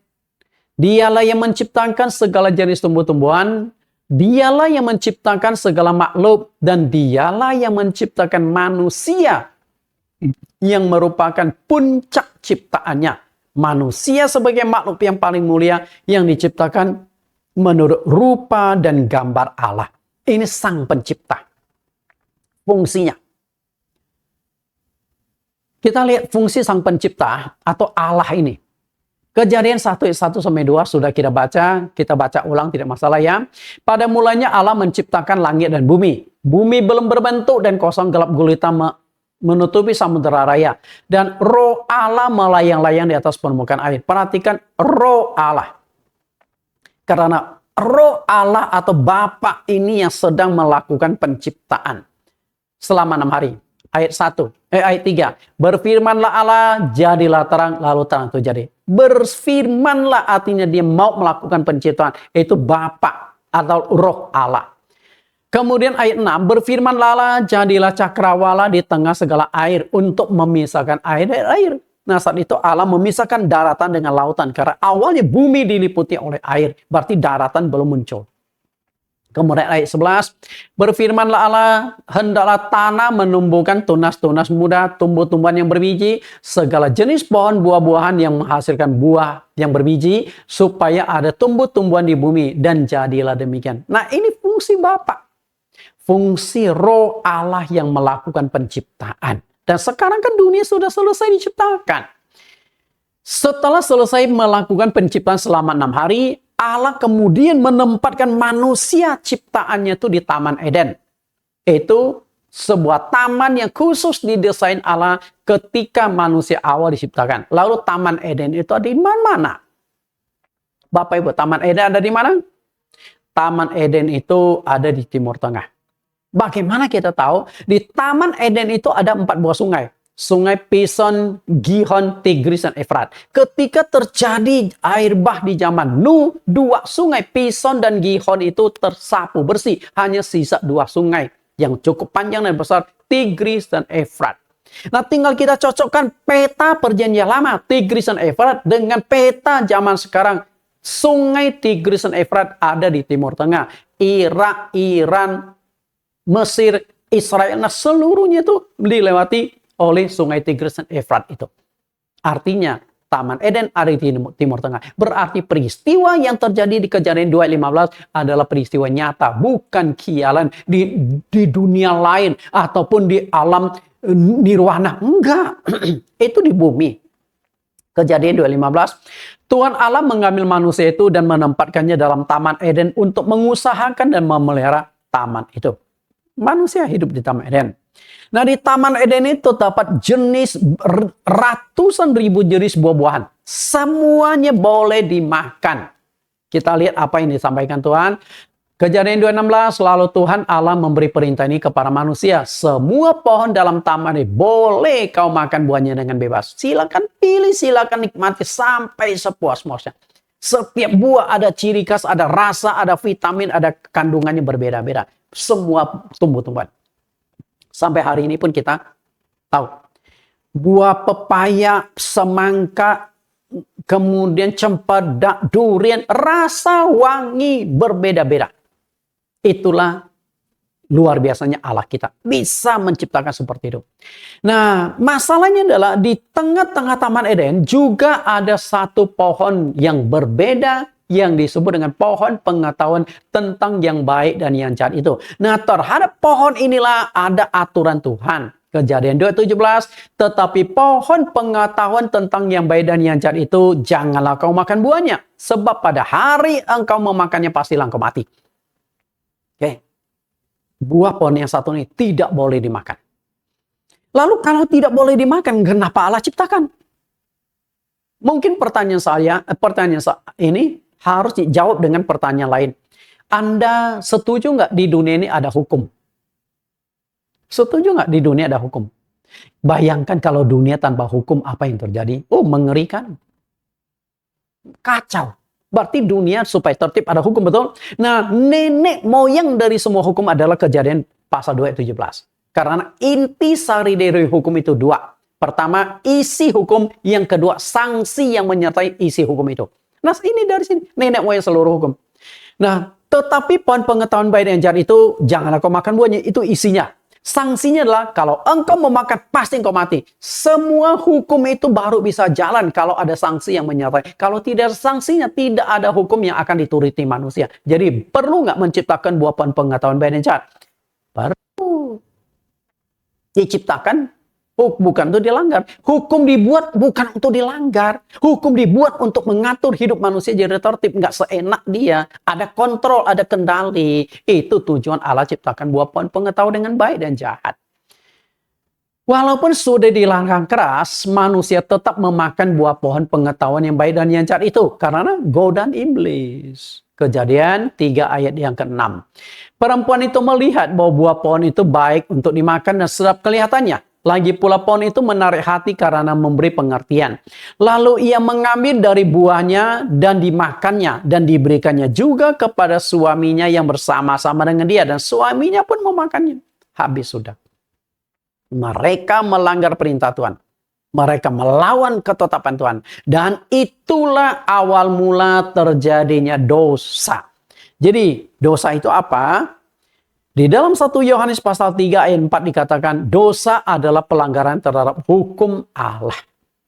Dialah yang menciptakan segala jenis tumbuh-tumbuhan. Dialah yang menciptakan segala makhluk. Dan dialah yang menciptakan manusia yang merupakan puncak ciptaannya. Manusia sebagai makhluk yang paling mulia yang diciptakan menurut rupa dan gambar Allah. Ini sang pencipta. Fungsinya. Kita lihat fungsi sang pencipta atau Allah ini. Kejadian 1:1-2 sudah kita baca ulang tidak masalah ya. Pada mulanya Allah menciptakan langit dan bumi. Bumi belum berbentuk dan kosong gelap gulita menutupi samudera raya. Dan roh Allah melayang-layang di atas permukaan air. Perhatikan roh Allah. Karena roh Allah atau Bapa ini yang sedang melakukan penciptaan selama 6 hari. Ayat 3. Berfirmanlah Allah, jadilah terang, lalu terang itu jadi. Berfirmanlah artinya dia mau melakukan penciptaan. Itu Bapa atau roh Allah. Kemudian ayat 6. Berfirmanlah Allah, jadilah cakrawala di tengah segala air untuk memisahkan air dari air. Nah, saat itu Allah memisahkan daratan dengan lautan. Karena awalnya bumi diliputi oleh air. Berarti daratan belum muncul. Kemudian ayat 11, berfirmanlah Allah, hendaklah tanah menumbuhkan tunas-tunas muda, tumbuh-tumbuhan yang berbiji, segala jenis pohon buah-buahan yang menghasilkan buah yang berbiji, supaya ada tumbuh-tumbuhan di bumi, dan jadilah demikian. Nah, ini fungsi Bapa. Fungsi roh Allah yang melakukan penciptaan. Dan sekarang kan dunia sudah selesai diciptakan. Setelah selesai melakukan penciptaan selama 6 hari, Allah kemudian menempatkan manusia ciptaannya itu di Taman Eden. Itu sebuah taman yang khusus didesain Allah ketika manusia awal diciptakan. Lalu Taman Eden itu ada di mana-mana. Bapak Ibu, Taman Eden ada di mana? Taman Eden itu ada di Timur Tengah. Bagaimana kita tahu? Di Taman Eden itu ada 4 buah sungai. Sungai Pison, Gihon, Tigris, dan Efrat. Ketika terjadi air bah di zaman Nuh, 2 sungai Pison dan Gihon itu tersapu bersih. Hanya sisa 2 sungai yang cukup panjang dan besar, Tigris dan Efrat. Nah, tinggal kita cocokkan peta perjanjian lama, Tigris dan Efrat, dengan peta zaman sekarang. Sungai Tigris dan Efrat ada di Timur Tengah. Irak, Iran, Mesir, Israel, nah seluruhnya itu dilewati oleh sungai Tigris dan Efrat itu. Artinya Taman Eden ada di Timur Tengah. Berarti peristiwa yang terjadi di Kejadian 2:15 adalah peristiwa nyata, bukan khialan di dunia lain ataupun di alam nirwana. Enggak, itu di bumi. Kejadian 2:15, Tuhan Allah mengambil manusia itu dan menempatkannya dalam Taman Eden untuk mengusahakan dan memelihara taman itu. Manusia hidup di Taman Eden. Nah, di Taman Eden itu terdapat jenis ratusan ribu jenis buah-buahan. Semuanya boleh dimakan. Kita lihat apa yang disampaikan Tuhan. Kejadian 2:16, lalu Tuhan Allah memberi perintah ini kepada manusia. Semua pohon dalam taman ini boleh kau makan buahnya dengan bebas. Silakan pilih, silakan nikmati sampai sepuas-puasnya. Setiap buah ada ciri khas, ada rasa, ada vitamin, ada kandungannya berbeda-beda. Semua tumbuh-tumbuhan. Sampai hari ini pun kita tahu. buah pepaya, semangka, kemudian cempedak, durian, rasa wangi berbeda-beda. Itulah luar biasanya Allah kita. Bisa menciptakan seperti itu. Nah, masalahnya adalah di tengah-tengah Taman Eden juga ada satu pohon yang berbeda yang disebut dengan pohon pengetahuan tentang yang baik dan yang jahat itu. Nah, terhadap pohon inilah ada aturan Tuhan. Kejadian 2:17, tetapi pohon pengetahuan tentang yang baik dan yang jahat itu janganlah kau makan buahnya, sebab pada hari engkau memakannya pastilah engkau mati. Oke. Buah pohon yang satu ini tidak boleh dimakan. Lalu kalau tidak boleh dimakan, kenapa Allah ciptakan? Mungkin pertanyaan ini harus dijawab dengan pertanyaan lain. Anda setuju nggak di dunia ini ada hukum? Setuju nggak di dunia ada hukum? Bayangkan kalau dunia tanpa hukum, apa yang terjadi? Oh, mengerikan. Kacau. Berarti dunia supaya tertib ada hukum, betul? Nah, nenek moyang dari semua hukum adalah Kejadian pasal 2:17. Karena inti sari dari hukum itu dua. Pertama, isi hukum. Yang kedua, sanksi yang menyertai isi hukum itu. Nah, ini dari sini. Nenek moyang seluruh hukum. Nah, tetapi pohon pengetahuan baik dan jahat itu, janganlah kau makan buahnya. Itu isinya. Sanksinya adalah kalau engkau memakan pasti engkau mati. Semua hukum itu baru bisa jalan kalau ada sanksi yang menyertai. Kalau tidak ada sanksinya, tidak ada hukum yang akan dituruti manusia. Jadi perlu nggak menciptakan buah pohon pengetahuan baik dan jahat? Perlu. Diciptakan bukan untuk dilanggar. Hukum dibuat bukan untuk dilanggar. Hukum dibuat untuk mengatur hidup manusia jadi tertib. Nggak seenak dia. Ada kontrol, ada kendali. Itu tujuan Allah ciptakan buah pohon pengetahuan dengan baik dan jahat. Walaupun sudah dilarang keras, manusia tetap memakan buah pohon pengetahuan yang baik dan yang jahat itu. Karena godaan iblis. Kejadian 3 ayat yang ke-6. Perempuan itu melihat bahwa buah pohon itu baik untuk dimakan dan sedap kelihatannya. Lagi pula pohon itu menarik hati karena memberi pengertian. Lalu ia mengambil dari buahnya dan dimakannya. Dan diberikannya juga kepada suaminya yang bersama-sama dengan dia. Dan suaminya pun memakannya. Habis sudah. Mereka melanggar perintah Tuhan. Mereka melawan ketetapan Tuhan. Dan itulah awal mula terjadinya dosa. Jadi dosa itu apa? Di dalam 1 Yohanes pasal 3 ayat 4 dikatakan dosa adalah pelanggaran terhadap hukum Allah.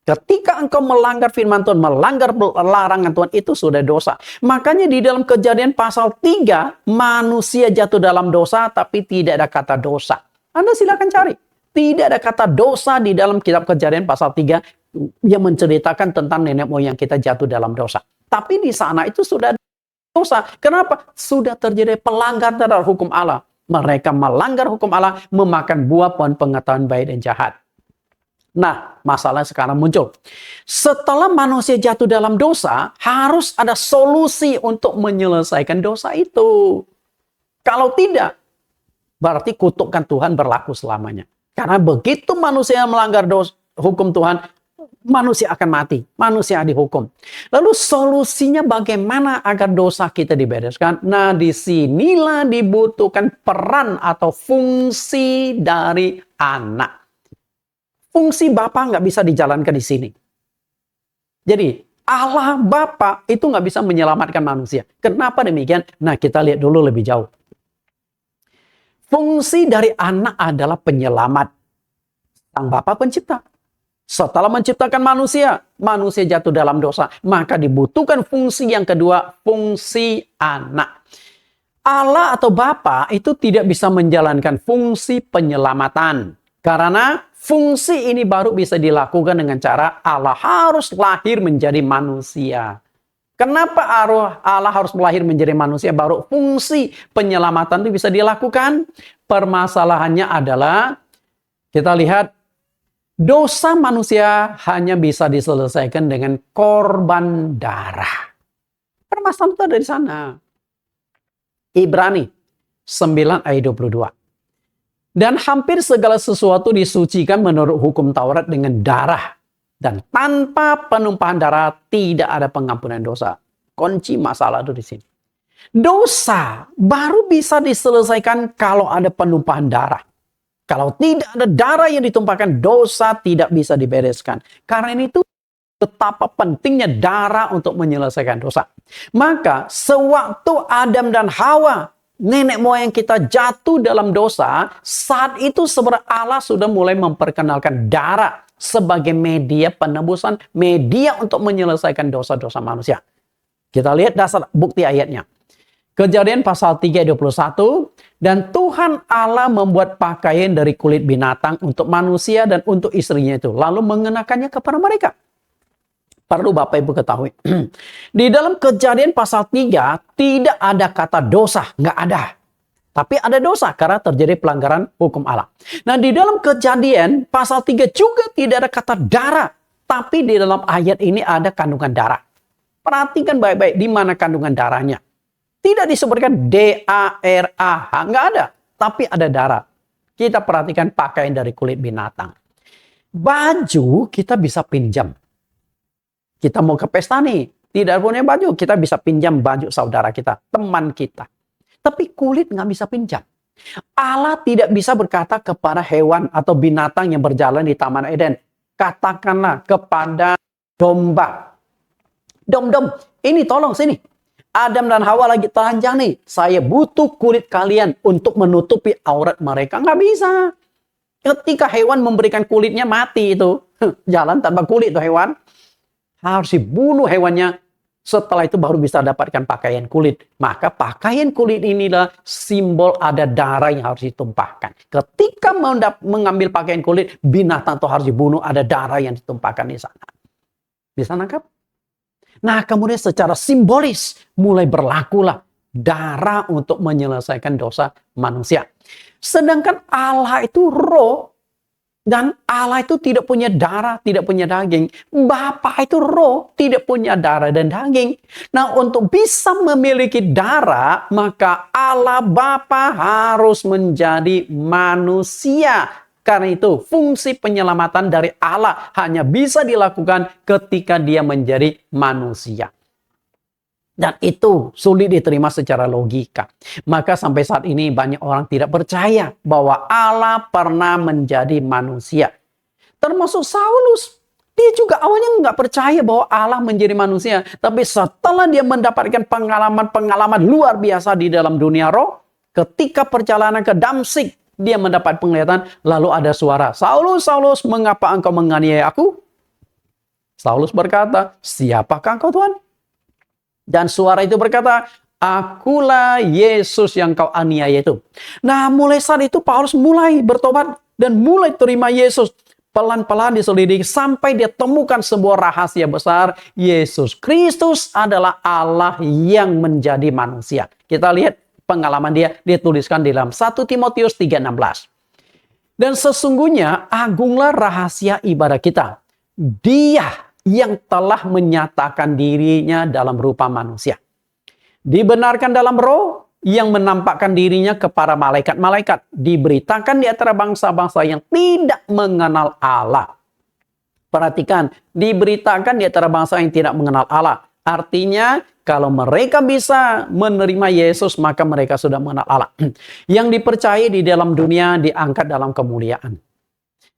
Ketika engkau melanggar firman Tuhan, melanggar larangan Tuhan, itu sudah dosa. Makanya di dalam Kejadian pasal 3, manusia jatuh dalam dosa tapi tidak ada kata dosa. Anda silakan cari. Tidak ada kata dosa di dalam kitab Kejadian pasal 3 yang menceritakan tentang nenek moyang kita jatuh dalam dosa. Tapi di sana itu sudah dosa. Kenapa? Sudah terjadi pelanggaran terhadap hukum Allah. Mereka melanggar hukum Allah, memakan buah pohon pengetahuan baik dan jahat. Nah, masalah sekarang muncul. Setelah manusia jatuh dalam dosa, harus ada solusi untuk menyelesaikan dosa itu. Kalau tidak, berarti kutukan Tuhan berlaku selamanya. Karena begitu manusia melanggar hukum Tuhan, manusia akan mati, manusia dihukum. Lalu solusinya bagaimana agar dosa kita dibebaskan? Nah, disinilah dibutuhkan peran atau fungsi dari anak. Fungsi Bapa nggak bisa dijalankan di sini. Jadi Allah Bapa itu nggak bisa menyelamatkan manusia. Kenapa demikian? Nah, kita lihat dulu lebih jauh. Fungsi dari anak adalah penyelamat. Sang Bapa pencipta. Setelah menciptakan manusia, manusia jatuh dalam dosa. Maka dibutuhkan fungsi yang kedua, fungsi anak. Allah atau Bapa itu tidak bisa menjalankan fungsi penyelamatan. Karena fungsi ini baru bisa dilakukan dengan cara Allah harus lahir menjadi manusia. Kenapa Allah harus lahir menjadi manusia baru fungsi penyelamatan itu bisa dilakukan? Permasalahannya adalah, kita lihat, dosa manusia hanya bisa diselesaikan dengan korban darah. Permasalahan itu ada di sana. Ibrani 9 ayat 22. Dan hampir segala sesuatu disucikan menurut hukum Taurat dengan darah. Dan tanpa penumpahan darah tidak ada pengampunan dosa. Kunci masalah itu di sini. Dosa baru bisa diselesaikan kalau ada penumpahan darah. Kalau tidak ada darah yang ditumpahkan, dosa tidak bisa dibereskan. Karena itu betapa pentingnya darah untuk menyelesaikan dosa. Maka sewaktu Adam dan Hawa, nenek moyang kita jatuh dalam dosa, saat itu sebenarnya Allah sudah mulai memperkenalkan darah sebagai media penebusan, media untuk menyelesaikan dosa-dosa manusia. Kita lihat dasar bukti ayatnya. Kejadian pasal 3 ayat 21, dan Tuhan Allah membuat pakaian dari kulit binatang untuk manusia dan untuk istrinya itu, lalu mengenakannya kepada mereka. Perlu Bapak Ibu ketahui, di dalam Kejadian pasal 3 tidak ada kata dosa, nggak ada. Tapi ada dosa karena terjadi pelanggaran hukum Allah. Nah, di dalam Kejadian pasal 3 juga tidak ada kata darah, tapi di dalam ayat ini ada kandungan darah. Perhatikan baik-baik di mana kandungan darahnya. Tidak disebutkan D-A-R-A-H, nggak ada. Tapi ada darah. Kita perhatikan pakaian dari kulit binatang. Baju kita bisa pinjam. Kita mau ke pesta nih, tidak punya baju, kita bisa pinjam baju saudara kita, teman kita. Tapi kulit nggak bisa pinjam. Allah tidak bisa berkata kepada hewan atau binatang yang berjalan di Taman Eden. Katakanlah kepada domba. Dom, ini tolong sini. Adam dan Hawa lagi telanjang nih. Saya butuh kulit kalian untuk menutupi aurat mereka. Nggak bisa. Ketika hewan memberikan kulitnya mati itu. Jalan tanpa kulit itu hewan. Harus dibunuh hewannya. Setelah itu baru bisa dapatkan pakaian kulit. Maka pakaian kulit inilah simbol ada darah yang harus ditumpahkan. Ketika mengambil pakaian kulit, binatang itu harus dibunuh. Ada darah yang ditumpahkan di sana. Bisa nangkap? Nah, kemudian secara simbolis mulai berlakulah darah untuk menyelesaikan dosa manusia. Sedangkan Allah itu roh dan Allah itu tidak punya darah, tidak punya daging. Bapa itu roh, tidak punya darah dan daging. Nah, untuk bisa memiliki darah, maka Allah Bapa harus menjadi manusia. Karena itu, fungsi penyelamatan dari Allah hanya bisa dilakukan ketika dia menjadi manusia. Dan itu sulit diterima secara logika. Maka sampai saat ini banyak orang tidak percaya bahwa Allah pernah menjadi manusia. Termasuk Saulus. Dia juga awalnya nggak percaya bahwa Allah menjadi manusia. Tapi setelah dia mendapatkan pengalaman-pengalaman luar biasa di dalam dunia roh, ketika perjalanan ke Damsyik, dia mendapat penglihatan, lalu ada suara, Saulus, Saulus, mengapa engkau menganiaya aku? Saulus berkata, siapakah engkau Tuhan? Dan suara itu berkata, akulah Yesus yang kau aniaya itu. Nah, mulai saat itu Paulus mulai bertobat dan mulai terima Yesus. Pelan-pelan diselidiki sampai dia temukan sebuah rahasia besar. Yesus Kristus adalah Allah yang menjadi manusia. Kita lihat pengalaman dia tuliskan di dalam 1 Timotius 3:16. Dan sesungguhnya agunglah rahasia ibadah kita. Dia yang telah menyatakan dirinya dalam rupa manusia. Dibenarkan dalam roh yang menampakkan dirinya kepada malaikat-malaikat. Diberitakan di antara bangsa-bangsa yang tidak mengenal Allah. Perhatikan, diberitakan di antara bangsa yang tidak mengenal Allah. Artinya, kalau mereka bisa menerima Yesus, maka mereka sudah mengenal Allah. Yang dipercayai di dalam dunia diangkat dalam kemuliaan.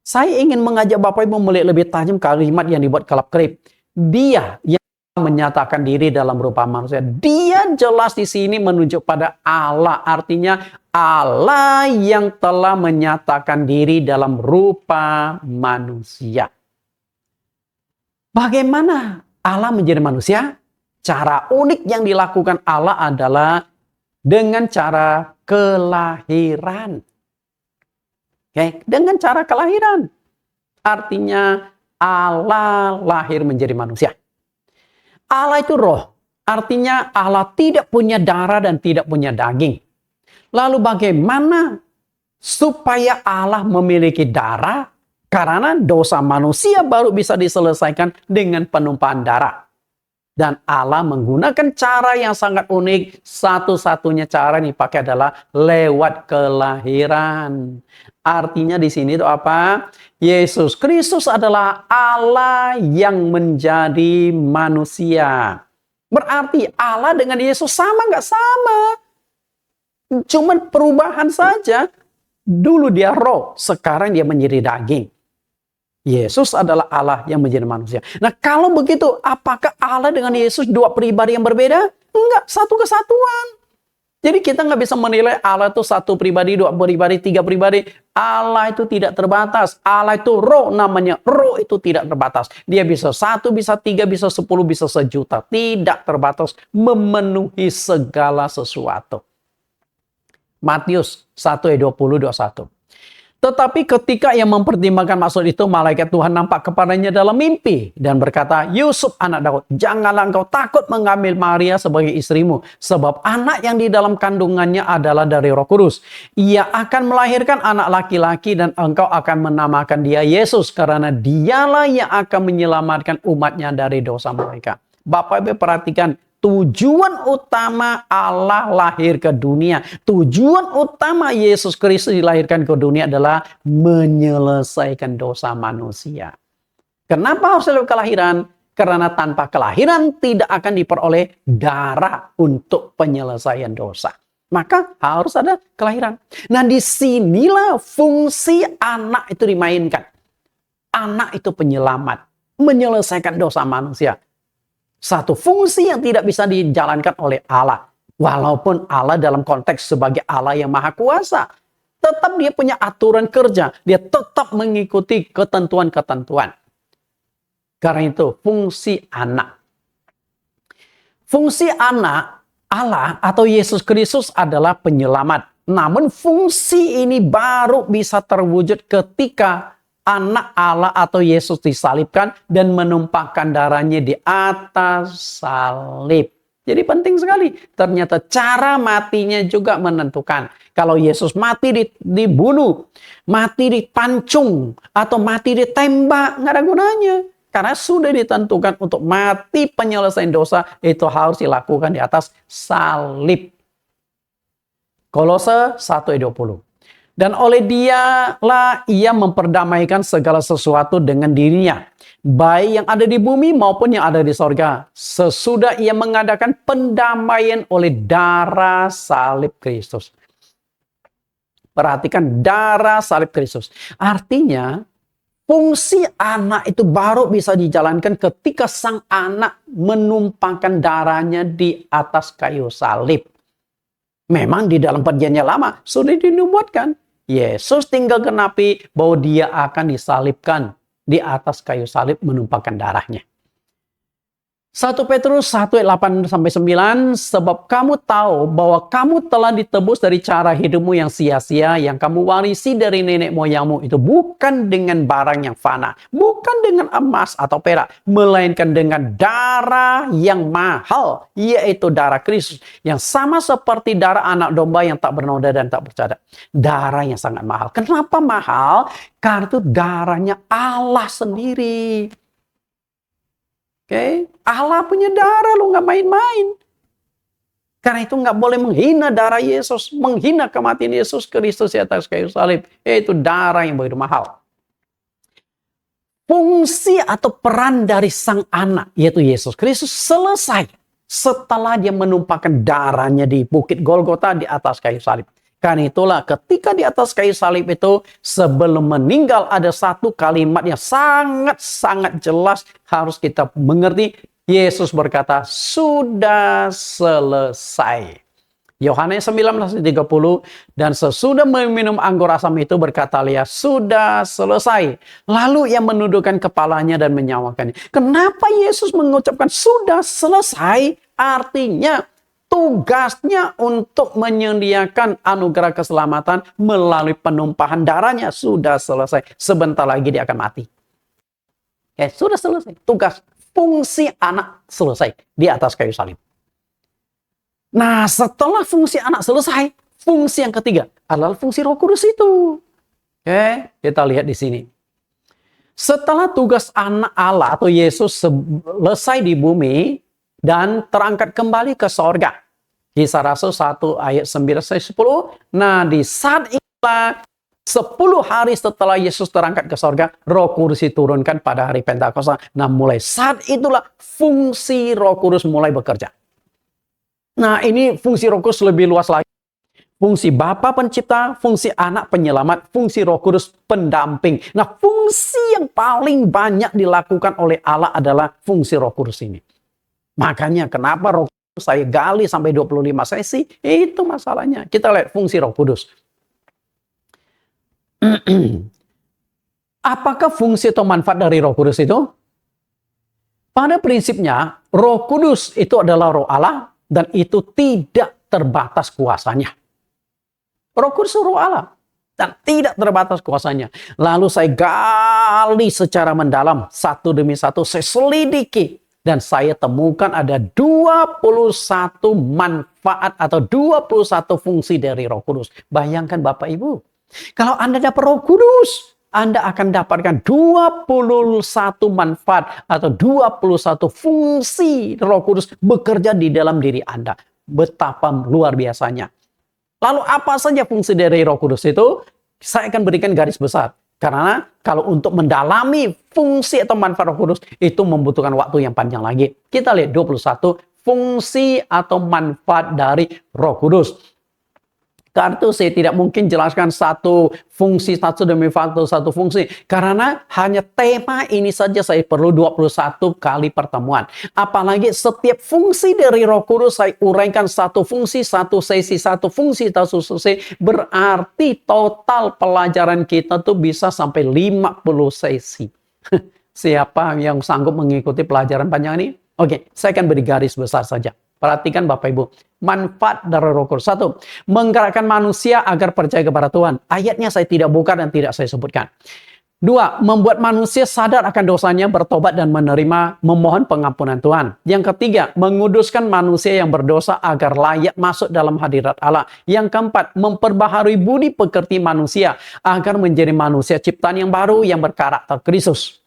Saya ingin mengajak Bapak Ibu melihat lebih tajam kalimat yang dibuat Caleb Cribb. Dia yang menyatakan diri dalam rupa manusia. Dia jelas di sini menunjuk pada Allah. Artinya Allah yang telah menyatakan diri dalam rupa manusia. Bagaimana Allah menjadi manusia? Cara unik yang dilakukan Allah adalah dengan cara kelahiran. Oke, dengan cara kelahiran. Artinya Allah lahir menjadi manusia. Allah itu roh. Artinya Allah tidak punya darah dan tidak punya daging. Lalu bagaimana supaya Allah memiliki darah? Karena dosa manusia baru bisa diselesaikan dengan penumpahan darah. Dan Allah menggunakan cara yang sangat unik. Satu-satunya cara yang dipakai adalah lewat kelahiran. Artinya di sini itu apa? Yesus Kristus adalah Allah yang menjadi manusia. Berarti Allah dengan Yesus sama nggak sama? Cuman perubahan saja. Dulu dia roh, sekarang dia menjadi daging. Yesus adalah Allah yang menjadi manusia. Nah, kalau begitu, apakah Allah dengan Yesus dua pribadi yang berbeda? Enggak, satu kesatuan. Jadi kita nggak bisa menilai Allah itu satu pribadi, dua pribadi, tiga pribadi. Allah itu tidak terbatas. Allah itu roh, namanya roh itu tidak terbatas. Dia bisa satu, bisa tiga, bisa 10, bisa sejuta. Tidak terbatas, memenuhi segala sesuatu. Matius 1 ayat 20, 21. Tetapi ketika ia mempertimbangkan maksud itu, malaikat Tuhan nampak kepadanya dalam mimpi dan berkata, Yusuf anak Daud, janganlah engkau takut mengambil Maria sebagai istrimu, sebab anak yang di dalam kandungannya adalah dari Roh Kudus. Ia akan melahirkan anak laki-laki dan engkau akan menamakan dia Yesus, karena dialah yang akan menyelamatkan umatnya dari dosa mereka. Bapak Ibu perhatikan, tujuan utama Allah lahir ke dunia, tujuan utama Yesus Kristus dilahirkan ke dunia adalah menyelesaikan dosa manusia. Kenapa harus ada kelahiran? Karena tanpa kelahiran tidak akan diperoleh darah untuk penyelesaian dosa. Maka harus ada kelahiran. Nah, disinilah fungsi anak itu dimainkan. Anak itu penyelamat, menyelesaikan dosa manusia. Satu fungsi yang tidak bisa dijalankan oleh Allah. Walaupun Allah dalam konteks sebagai Allah yang maha kuasa. Tetap dia punya aturan kerja. Dia tetap mengikuti ketentuan-ketentuan. Karena itu fungsi anak. Fungsi anak Allah atau Yesus Kristus adalah penyelamat. Namun fungsi ini baru bisa terwujud ketika anak Allah atau Yesus disalibkan dan menumpahkan darahnya di atas salib. Jadi penting sekali. Ternyata cara matinya juga menentukan. Kalau Yesus mati dibunuh, mati dipancung, atau mati ditembak, nggak ada gunanya. Karena sudah ditentukan untuk mati penyelesaian dosa, itu harus dilakukan di atas salib. Kolose 1 ayat 20. Dan oleh dialah ia memperdamaikan segala sesuatu dengan dirinya, baik yang ada di bumi maupun yang ada di sorga, sesudah ia mengadakan pendamaian oleh darah salib Kristus. Perhatikan, darah salib Kristus. Artinya, fungsi anak itu baru bisa dijalankan ketika sang anak menumpahkan darahnya di atas kayu salib. Memang di dalam perjanjian lama sudah dinubuatkan. Yesus tinggal genapi bahwa dia akan disalibkan di atas kayu salib menumpahkan darahnya. 1 Petrus 1 ayat 8-9, sebab kamu tahu bahwa kamu telah ditebus dari cara hidupmu yang sia-sia, yang kamu warisi dari nenek moyangmu itu bukan dengan barang yang fana, bukan dengan emas atau perak, melainkan dengan darah yang mahal, yaitu darah Kristus, yang sama seperti darah anak domba yang tak bernoda dan tak bercacat. Darah yang sangat mahal. Kenapa mahal? Karena itu darahnya Allah sendiri. Oke, Allah punya darah, lo nggak main-main. Karena itu nggak boleh menghina darah Yesus, menghina kematian Yesus Kristus di atas kayu salib. Itu darah yang begitu mahal. Fungsi atau peran dari sang anak, yaitu Yesus Kristus, selesai setelah dia menumpahkan darahnya di bukit Golgota di atas kayu salib. Karena itulah ketika di atas kayu salib itu, sebelum meninggal ada satu kalimat yang sangat-sangat jelas harus kita mengerti. Yesus berkata, sudah selesai. Yohanes 19:30, dan sesudah meminum anggur asam itu berkata dia, sudah selesai. Lalu ia menundukkan kepalanya dan menyawakannya. Kenapa Yesus mengucapkan sudah selesai? Artinya, tugasnya untuk menyediakan anugerah keselamatan melalui penumpahan darahnya sudah selesai. Sebentar lagi dia akan mati. Sudah selesai. Tugas, fungsi anak selesai di atas kayu salib. Nah, setelah fungsi anak selesai, fungsi yang ketiga adalah fungsi Roh Kudus itu. Kita lihat di sini. Setelah tugas anak Allah atau Yesus selesai di bumi dan terangkat kembali ke sorga. Kisah Rasul 1 ayat 9-10. Nah, di saat itulah 10 hari setelah Yesus terangkat ke sorga, Roh Kudus diturunkan pada hari Pentakosta. Nah, mulai saat itulah fungsi Roh Kudus mulai bekerja. Nah, ini fungsi Roh Kudus lebih luas lagi. Fungsi Bapa pencipta, fungsi Anak penyelamat, fungsi Roh Kudus pendamping. Nah, fungsi yang paling banyak dilakukan oleh Allah adalah fungsi Roh Kudus ini. Makanya kenapa Roh Kudus saya gali sampai 25 sesi, itu masalahnya. Kita lihat fungsi Roh Kudus. Apakah fungsi atau manfaat dari Roh Kudus itu? Pada prinsipnya, Roh Kudus itu adalah Roh Allah dan itu tidak terbatas kuasanya. Roh Kudus Roh Allah dan tidak terbatas kuasanya. Lalu saya gali secara mendalam, satu demi satu saya selidiki dan saya temukan ada 21 manfaat atau 21 fungsi dari Roh Kudus. Bayangkan Bapak Ibu, kalau Anda dapat Roh Kudus, Anda akan dapatkan 21 manfaat atau 21 fungsi Roh Kudus bekerja di dalam diri Anda. Betapa luar biasanya. Lalu apa saja fungsi dari Roh Kudus itu? Saya akan berikan garis besar. Karena kalau untuk mendalami fungsi atau manfaat Roh Kudus itu membutuhkan waktu yang panjang lagi. Kita lihat 21 fungsi atau manfaat dari Roh Kudus. Karena itu saya tidak mungkin jelaskan satu fungsi, satu demi satu fungsi. Karena hanya tema ini saja saya perlu 21 kali pertemuan. Apalagi setiap fungsi dari Roh Kudus saya uraikan satu fungsi, satu sesi, satu fungsi, satu sesi. Berarti total pelajaran kita tuh bisa sampai 50 sesi. Siapa yang sanggup mengikuti pelajaran panjang ini? Oke, saya akan beri garis besar saja. Perhatikan Bapak Ibu, manfaat dari Roh Kudus. 1, menggerakkan manusia agar percaya kepada Tuhan. Ayatnya saya tidak buka dan tidak saya sebutkan. 2, membuat manusia sadar akan dosanya, bertobat dan memohon pengampunan Tuhan. Yang ketiga, menguduskan manusia yang berdosa agar layak masuk dalam hadirat Allah. Yang keempat, memperbaharui budi pekerti manusia agar menjadi manusia ciptaan yang baru yang berkarakter Kristus.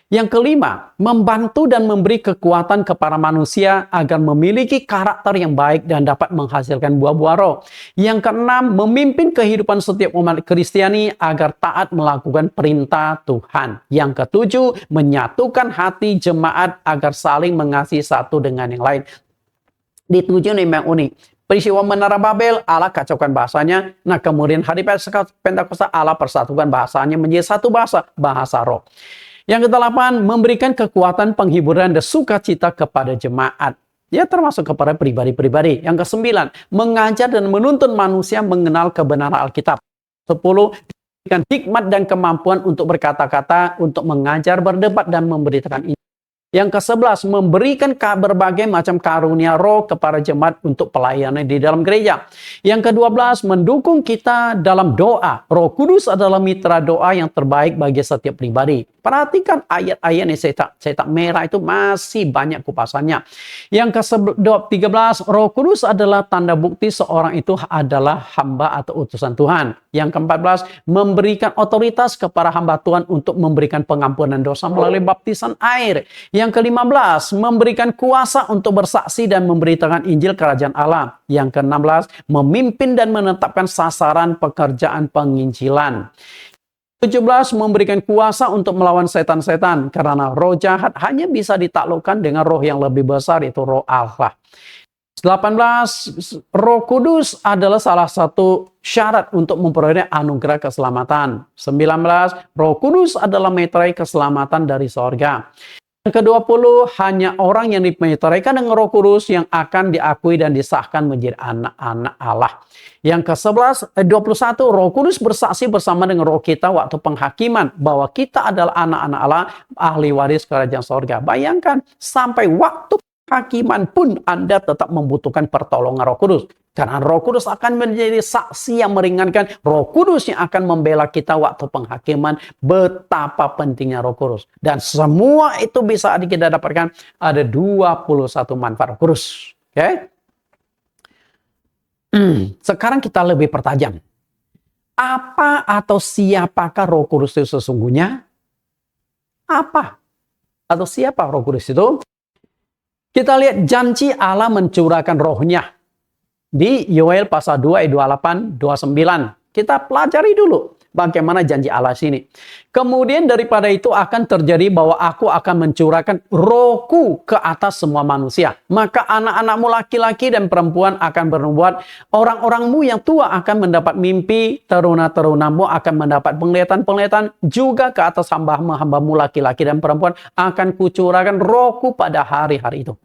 Yang kelima, membantu dan memberi kekuatan kepada manusia agar memiliki karakter yang baik dan dapat menghasilkan buah-buah roh. Yang keenam, memimpin kehidupan setiap umat Kristiani agar taat melakukan perintah Tuhan. Yang ketujuh, menyatukan hati jemaat agar saling mengasihi satu dengan yang lain. Di 7 ini yang unik. Peristiwa Menara Babel, Allah kacaukan bahasanya. Nah, kemudian hari Pentakosta, Allah persatukan bahasanya menjadi satu bahasa, bahasa roh. Yang ke-8, memberikan kekuatan penghiburan dan sukacita kepada jemaat. Ya, termasuk kepada pribadi-pribadi. Yang ke-9, mengajar dan menuntun manusia mengenal kebenaran Alkitab. 10, memberikan hikmat dan kemampuan untuk berkata-kata, untuk mengajar, berdebat, dan memberitakan Injil. Yang ke-11, memberikan berbagai macam karunia roh kepada jemaat untuk pelayanan di dalam gereja. Yang ke-12, mendukung kita dalam doa. Roh Kudus adalah mitra doa yang terbaik bagi setiap pribadi. Perhatikan ayat-ayat yang cetak merah itu masih banyak kupasannya. Yang ke-13, Roh Kudus adalah tanda bukti seorang itu adalah hamba atau utusan Tuhan. Yang ke-14, memberikan otoritas kepada hamba Tuhan untuk memberikan pengampunan dosa melalui baptisan air. Yang ke-15, memberikan kuasa untuk bersaksi dan memberitakan Injil Kerajaan Allah. Yang ke-16, memimpin dan menetapkan sasaran pekerjaan penginjilan. 17, memberikan kuasa untuk melawan setan-setan, karena roh jahat hanya bisa ditaklukkan dengan roh yang lebih besar, yaitu roh Allah. 18, Roh Kudus adalah salah satu syarat untuk memperoleh anugerah keselamatan. 19, Roh Kudus adalah meterai keselamatan dari sorga. Yang ke-20, hanya orang yang dimeteraikan dengan Roh Kudus yang akan diakui dan disahkan menjadi anak-anak Allah. Yang ke-11, 21, Roh Kudus bersaksi bersama dengan roh kita waktu penghakiman bahwa kita adalah anak-anak Allah, ahli waris kerajaan sorga. Bayangkan, sampai waktu penghakiman pun Anda tetap membutuhkan pertolongan Roh Kudus. Karena Roh Kudus akan menjadi saksi yang meringankan. Roh Kudus yang akan membela kita waktu penghakiman. Betapa pentingnya Roh Kudus. Dan semua itu bisa kita dapatkan. Ada 21 manfaat Roh Kudus. Oke? Sekarang kita lebih pertajam. Apa atau siapakah Roh Kudus itu sesungguhnya? Apa atau siapa Roh Kudus itu? Kita lihat janji Allah mencurahkan rohnya. Di Yoel pasal 2 ayat 28, 29. Kita pelajari dulu. Bagaimana janji Allah sini. Kemudian daripada itu akan terjadi bahwa aku akan mencurahkan rohku ke atas semua manusia. Maka anak-anakmu laki-laki dan perempuan akan bernubuat. Orang-orangmu yang tua akan mendapat mimpi. Teruna-terunamu akan mendapat penglihatan-penglihatan. Juga ke atas hamba-hambamu laki-laki dan perempuan akan kucurahkan rohku pada hari-hari itu.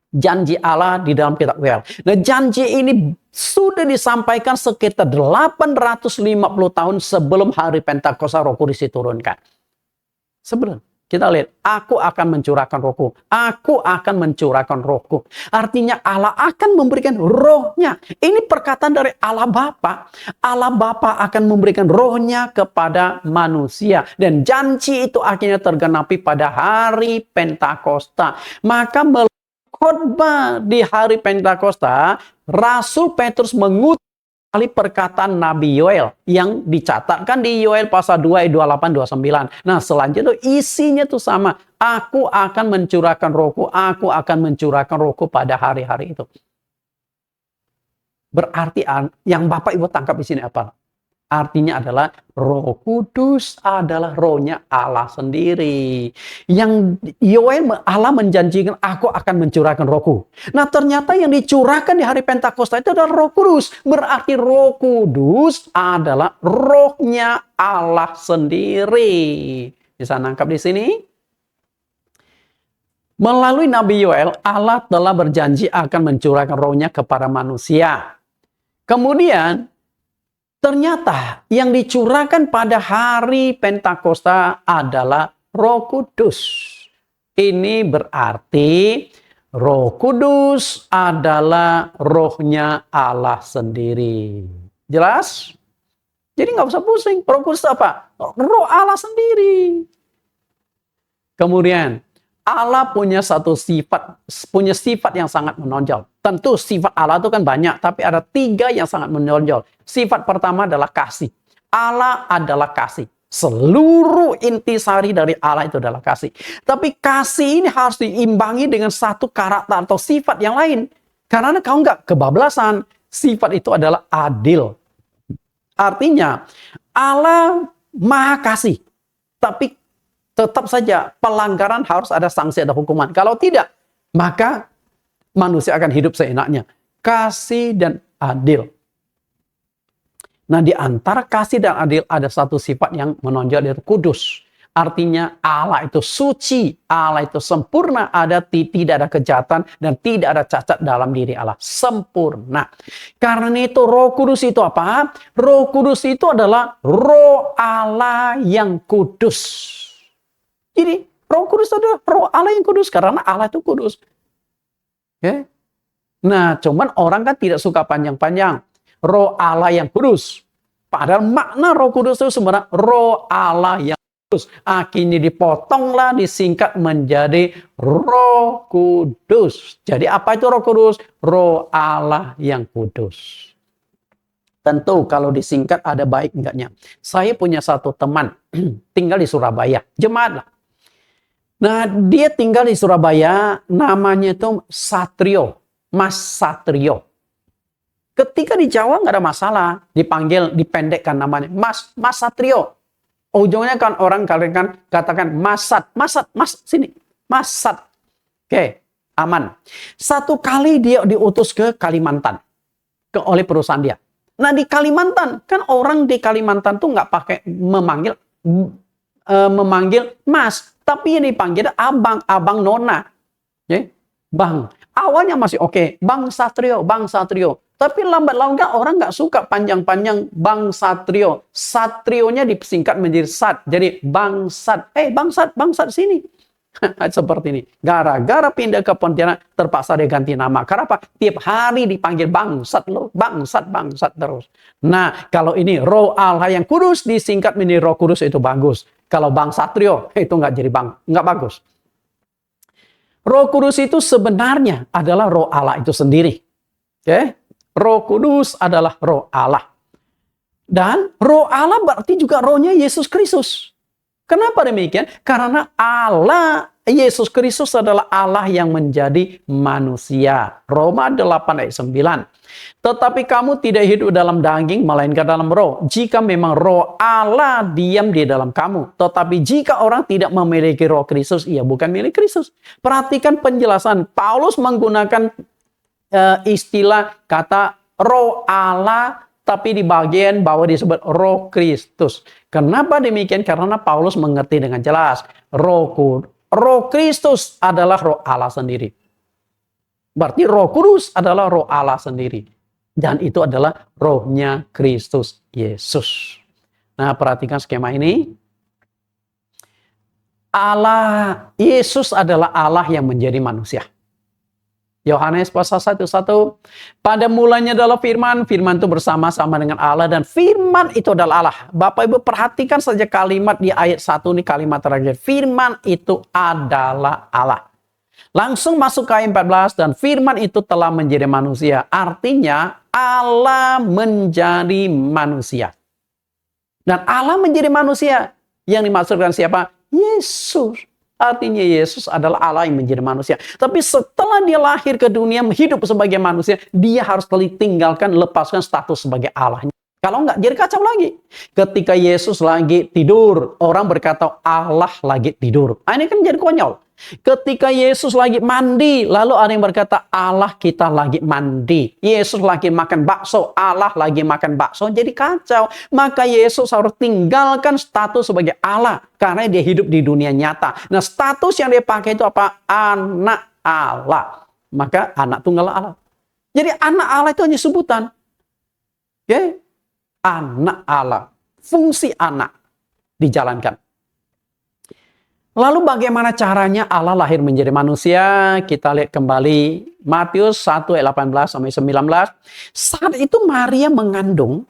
Janji Allah di dalam kitab Yoel. Nah, janji ini sudah disampaikan sekitar 850 tahun sebelum hari Pentakosta Roh Kudus diturunkan. Sebelum kita lihat, aku akan mencurahkan rohku. Aku akan mencurahkan rohku. Artinya Allah akan memberikan rohnya. Ini perkataan dari Allah Bapa. Allah Bapa akan memberikan rohnya kepada manusia. Dan janji itu akhirnya tergenapi pada hari Pentakosta. Maka khotbah di hari Pentakosta, Rasul Petrus mengutip perkataan Nabi Yoel yang dicatatkan di Yoel pasal 2 ayat 28-29. Nah, selanjutnya isinya itu sama. Aku akan mencurahkan rohku, aku akan mencurahkan rohku pada hari-hari itu. Berarti yang Bapak Ibu tangkap di sini apa? Artinya adalah Roh Kudus adalah rohnya Allah sendiri. Yang Yoel Allah menjanjikan aku akan mencurahkan rohku. Nah, ternyata yang dicurahkan di hari Pentakosta itu adalah Roh Kudus. Berarti Roh Kudus adalah rohnya Allah sendiri. Bisa nangkap di sini? Melalui Nabi Yoel, Allah telah berjanji akan mencurahkan rohnya kepada manusia. Kemudian ternyata yang dicurahkan pada hari Pentakosta adalah Roh Kudus. Ini berarti Roh Kudus adalah rohnya Allah sendiri. Jelas? Jadi nggak usah pusing. Roh Kudus apa? Roh Allah sendiri. Kemudian Allah punya punya sifat yang sangat menonjol. Tentu sifat Allah itu kan banyak, tapi ada 3 yang sangat menonjol. Sifat pertama adalah kasih. Allah adalah kasih. Seluruh intisari dari Allah itu adalah kasih. Tapi kasih ini harus diimbangi dengan satu karakter atau sifat yang lain. Karena kalau nggak kebablasan, sifat itu adalah adil. Artinya Allah maha kasih. Tapi tetap saja pelanggaran harus ada sanksi, ada hukuman. Kalau tidak, maka manusia akan hidup seenaknya. Kasih dan adil. Nah, di antara kasih dan adil ada satu sifat yang menonjol, yaitu kudus. Artinya Allah itu suci, Allah itu sempurna, tidak ada kejahatan dan tidak ada cacat dalam diri Allah. Sempurna. Karena itu Roh Kudus itu apa? Roh Kudus itu adalah roh Allah yang kudus. Jadi Roh Kudus adalah roh Allah yang kudus karena Allah itu kudus. Okay? Nah, cuman orang kan tidak suka panjang-panjang. Roh Allah yang kudus. Padahal makna Roh Kudus itu sebenarnya roh Allah yang kudus. Akhirnya dipotonglah, disingkat menjadi Roh Kudus. Jadi apa itu Roh Kudus? Roh Allah yang kudus. Tentu kalau disingkat ada baik enggaknya. Saya punya satu teman tinggal di Surabaya, jemaat lah. Nah, dia tinggal di Surabaya, namanya itu Satrio, Mas Satrio. Ketika di Jawa nggak ada masalah, dipanggil, dipendekkan namanya, Mas Satrio. Ujungnya kan orang kalian kan katakan Masat, sini, Masat. Oke, aman. Satu kali dia diutus ke Kalimantan, oleh perusahaan dia. Nah, di Kalimantan, kan orang di Kalimantan tuh nggak pakai memanggil Mas, tapi yang dipanggil abang nona. Okay? Bang. Awalnya masih oke. Bang Satrio. Tapi lambat-laun orang nggak suka panjang-panjang Bang Satrio. Satrionya disingkat menjadi Sat. Jadi Bang Sat. Bang Sat sini. Seperti ini. Gara-gara pindah ke Pontianak, terpaksa dia ganti nama. Karena apa? Tiap hari dipanggil Bang Sat loh. Bang Sat terus. Nah, kalau ini roh Allah yang kudus disingkat menjadi Roh Kudus itu bagus. Kalau Bang Satrio, itu nggak bagus. Roh Kudus itu sebenarnya adalah roh Allah itu sendiri. Okay? Roh Kudus adalah roh Allah. Dan roh Allah berarti juga rohnya Yesus Kristus. Kenapa demikian? Karena Allah Yesus Kristus adalah Allah yang menjadi manusia. Roma 8 ayat 9. Tetapi kamu tidak hidup dalam daging, melainkan dalam roh. Jika memang roh Allah diam di dalam kamu. Tetapi jika orang tidak memiliki roh Kristus, ia bukan milik Kristus. Perhatikan penjelasan. Paulus menggunakan istilah kata roh Allah, tapi di bagian bawah disebut roh Kristus. Kenapa demikian? Karena Paulus mengerti dengan jelas. Roh Kristus adalah roh Allah sendiri. Berarti roh kudus adalah roh Allah sendiri. Dan itu adalah rohnya Kristus Yesus. Nah, perhatikan skema ini. Yesus adalah Allah yang menjadi manusia. Yohanes pasal 1:1. Pada mulanya adalah firman, firman itu bersama-sama dengan Allah, dan firman itu adalah Allah. Bapak Ibu perhatikan saja kalimat di ayat 1 ini, kalimat terakhir. Firman itu adalah Allah. Langsung masuk ke ayat 14, dan firman itu telah menjadi manusia. Artinya Allah menjadi manusia. Dan Allah menjadi manusia. Yang dimaksudkan siapa? Yesus. Artinya Yesus adalah Allah yang menjadi manusia. Tapi setelah dia lahir ke dunia, hidup sebagai manusia, dia harus tinggalkan, lepaskan status sebagai Allah. Kalau enggak, jadi kacau lagi. Ketika Yesus lagi tidur, orang berkata Allah lagi tidur. Ini kan jadi konyol. Ketika Yesus lagi mandi, lalu ada yang berkata Allah kita lagi mandi. Yesus lagi makan bakso, Allah lagi makan bakso. Jadi kacau. Maka Yesus harus tinggalkan status sebagai Allah, karena dia hidup di dunia nyata. Nah, status yang dia pakai itu apa? Anak Allah. Maka anak tunggal Allah. Jadi anak Allah itu hanya sebutan. Oke? Anak Allah. Fungsi anak dijalankan. Lalu bagaimana caranya Allah lahir menjadi manusia? Kita lihat kembali Matius 1 ayat 18 sampai 19. Saat itu Maria mengandung,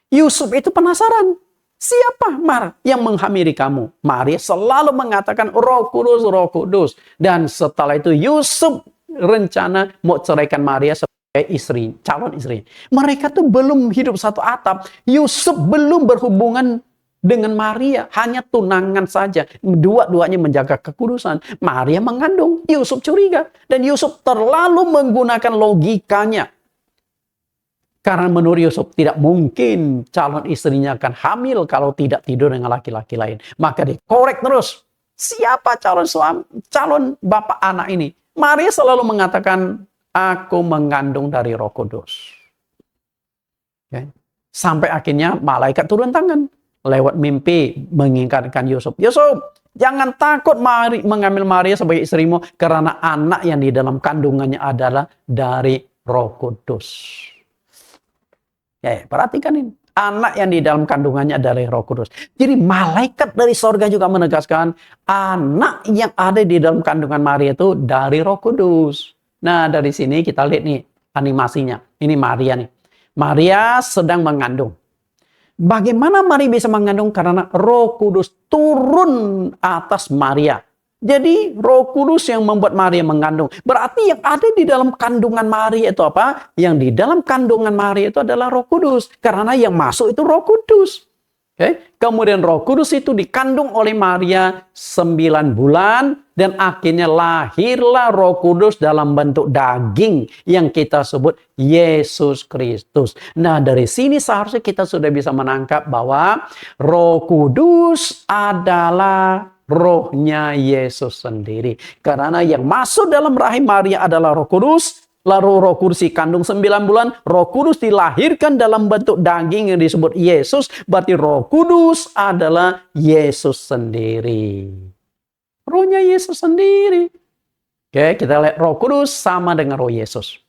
Yusuf itu penasaran. Siapa yang menghamili kamu? Maria selalu mengatakan Roh Kudus, Roh Kudus. Dan setelah itu Yusuf rencana mau ceraikan Maria sebagai istri, calon istri. Mereka tuh belum hidup satu atap. Yusuf belum berhubungan dengan Maria, hanya tunangan saja. Dua-duanya menjaga kekudusan. Maria mengandung, Yusuf curiga. Dan Yusuf terlalu menggunakan logikanya. Karena menurut Yusuf tidak mungkin calon istrinya akan hamil kalau tidak tidur dengan laki-laki lain. Maka dikorek terus. Siapa calon bapak anak ini? Maria selalu mengatakan, aku mengandung dari Roh Kudus. Okay. Sampai akhirnya malaikat turun tangan. Lewat mimpi mengingatkan Yusuf. Yusuf, jangan takut mengambil Maria sebagai istrimu, karena anak yang di dalam kandungannya adalah dari Roh Kudus. Ya, perhatikan ini. Anak yang di dalam kandungannya adalah Roh Kudus. Jadi malaikat dari sorga juga menegaskan, anak yang ada di dalam kandungan Maria itu dari Roh Kudus. Nah, dari sini kita lihat nih animasinya. Ini Maria nih. Maria sedang mengandung. Bagaimana Maria bisa mengandung? Karena Roh Kudus turun atas Maria. Jadi Roh Kudus yang membuat Maria mengandung. Berarti yang ada di dalam kandungan Maria itu apa? Yang di dalam kandungan Maria itu adalah Roh Kudus. Karena yang masuk itu Roh Kudus. Okay? Kemudian Roh Kudus itu dikandung oleh Maria 9 bulan. Dan akhirnya lahirlah Roh Kudus dalam bentuk daging yang kita sebut Yesus Kristus. Nah, dari sini seharusnya kita sudah bisa menangkap bahwa Roh Kudus adalah rohnya Yesus sendiri. Karena yang masuk dalam rahim Maria adalah Roh Kudus. Lalu Roh Kudus dikandung 9 bulan. Roh Kudus dilahirkan dalam bentuk daging yang disebut Yesus. Berarti Roh Kudus adalah Yesus sendiri. Rohnya Yesus sendiri. Oke, kita lihat Roh Kudus sama dengan Roh Yesus.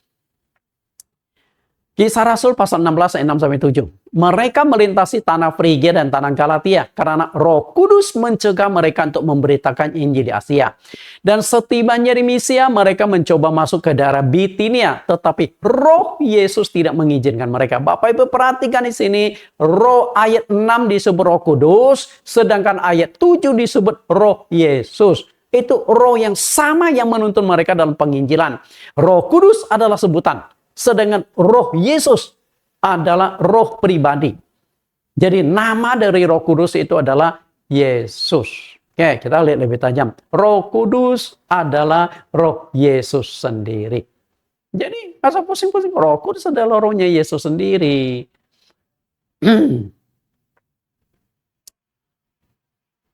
Kisah Rasul pasal 16 ayat 6-7. Mereka melintasi tanah Frigia dan tanah Galatia karena Roh Kudus mencegah mereka untuk memberitakan Injil di Asia. Dan setibanya di Misia, mereka mencoba masuk ke daerah Bitinia, tetapi Roh Yesus tidak mengizinkan mereka. Bapak Ibu perhatikan di sini, Roh ayat 6 disebut Roh Kudus, sedangkan ayat 7 disebut Roh Yesus. Itu roh yang sama yang menuntun mereka dalam penginjilan. Roh Kudus adalah sebutan. Sedangkan Roh Yesus adalah roh pribadi. Jadi nama dari Roh Kudus itu adalah Yesus. Oke, kita lihat lebih tajam. Roh Kudus adalah roh Yesus sendiri. Jadi, nggak usah pusing-pusing. Roh Kudus adalah rohnya Yesus sendiri.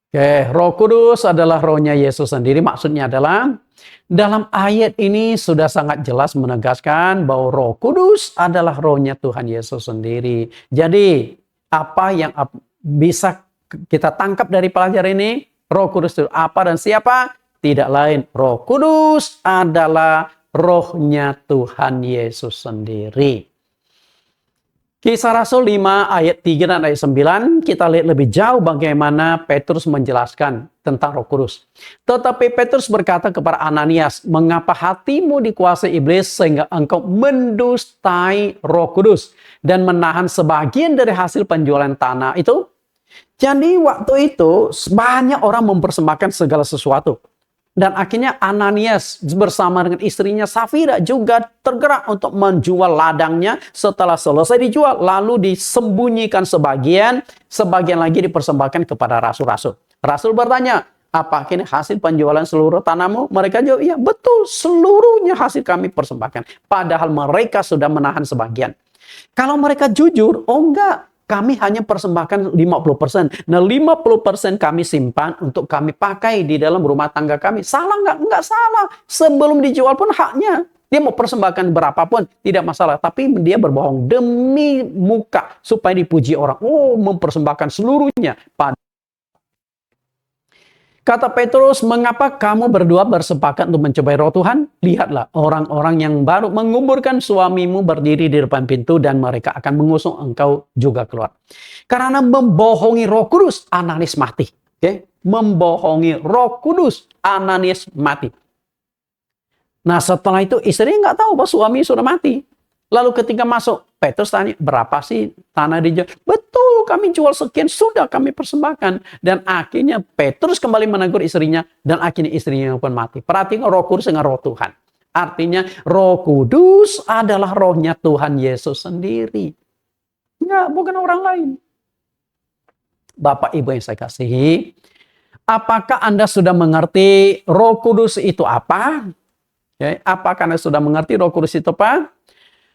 Oke, Roh Kudus adalah rohnya Yesus sendiri. Maksudnya adalah, dalam ayat ini sudah sangat jelas menegaskan bahwa Roh Kudus adalah rohnya Tuhan Yesus sendiri. Jadi, apa yang bisa kita tangkap dari pelajaran ini? Roh Kudus itu apa dan siapa? Tidak lain, Roh Kudus adalah rohnya Tuhan Yesus sendiri. Kisah Rasul 5 ayat 3 dan ayat 9, kita lihat lebih jauh bagaimana Petrus menjelaskan tentang Roh Kudus. Tetapi Petrus berkata kepada Ananias, "Mengapa hatimu dikuasai iblis sehingga engkau mendustai Roh Kudus dan menahan sebagian dari hasil penjualan tanah itu?" Jadi waktu itu banyak orang mempersembahkan segala sesuatu. Dan akhirnya Ananias bersama dengan istrinya Safira juga tergerak untuk menjual ladangnya. Setelah selesai dijual, lalu disembunyikan sebagian lagi dipersembahkan kepada rasul-rasul. Rasul bertanya, "Apakah ini hasil penjualan seluruh tanahmu?" Mereka jawab, "Iya betul, seluruhnya hasil kami persembahkan." Padahal mereka sudah menahan sebagian. Kalau mereka jujur, oh enggak, kami hanya persembahkan 50%. Nah, 50% kami simpan untuk kami pakai di dalam rumah tangga kami. Salah nggak? Nggak salah. Sebelum dijual pun haknya. Dia mau persembahkan berapapun, tidak masalah. Tapi dia berbohong demi muka supaya dipuji orang. Oh, mempersembahkan seluruhnya. Kata Petrus, "Mengapa kamu berdua bersepakat untuk mencobai roh Tuhan? Lihatlah, orang-orang yang baru menguburkan suamimu berdiri di depan pintu dan mereka akan mengusung engkau juga keluar." Karena membohongi Roh Kudus, Ananias mati. Oke? Membohongi Roh Kudus, Ananias mati. Nah, setelah itu istrinya nggak tahu bahwa suami sudah mati. Lalu ketika masuk, Petrus tanya, "Berapa sih tanah dijual?" "Betul, kami jual sekian, sudah kami persembahkan." Dan akhirnya Petrus kembali menegur istrinya, dan akhirnya istrinya pun mati. Perhatikan Roh Kudus dengan roh Tuhan. Artinya Roh Kudus adalah rohnya Tuhan Yesus sendiri. Enggak, bukan orang lain. Bapak Ibu yang saya kasihi, apakah Anda sudah mengerti Roh Kudus itu apa? Ya, apakah Anda sudah mengerti Roh Kudus itu apa?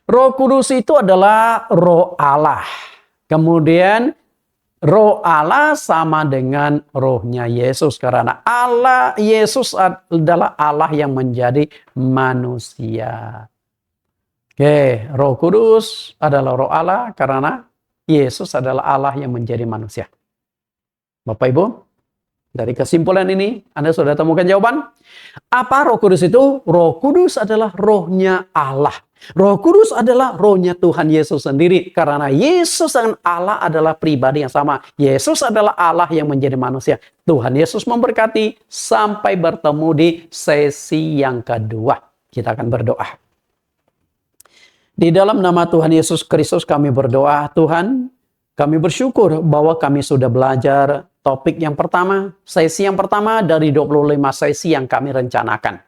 Roh Kudus itu adalah roh Allah. Kemudian roh Allah sama dengan rohnya Yesus. Karena Allah, Yesus adalah Allah yang menjadi manusia. Oke, Roh Kudus adalah roh Allah karena Yesus adalah Allah yang menjadi manusia. Bapak Ibu, dari kesimpulan ini Anda sudah temukan jawaban? Apa Roh Kudus itu? Roh Kudus adalah rohnya Allah. Roh Kudus adalah rohnya Tuhan Yesus sendiri. Karena Yesus dan Allah adalah pribadi yang sama. Yesus adalah Allah yang menjadi manusia. Tuhan Yesus memberkati sampai bertemu di sesi yang kedua. Kita akan berdoa. Di dalam nama Tuhan Yesus Kristus kami berdoa, Tuhan, kami bersyukur bahwa kami sudah belajar topik yang pertama, sesi yang pertama dari 25 sesi yang kami rencanakan.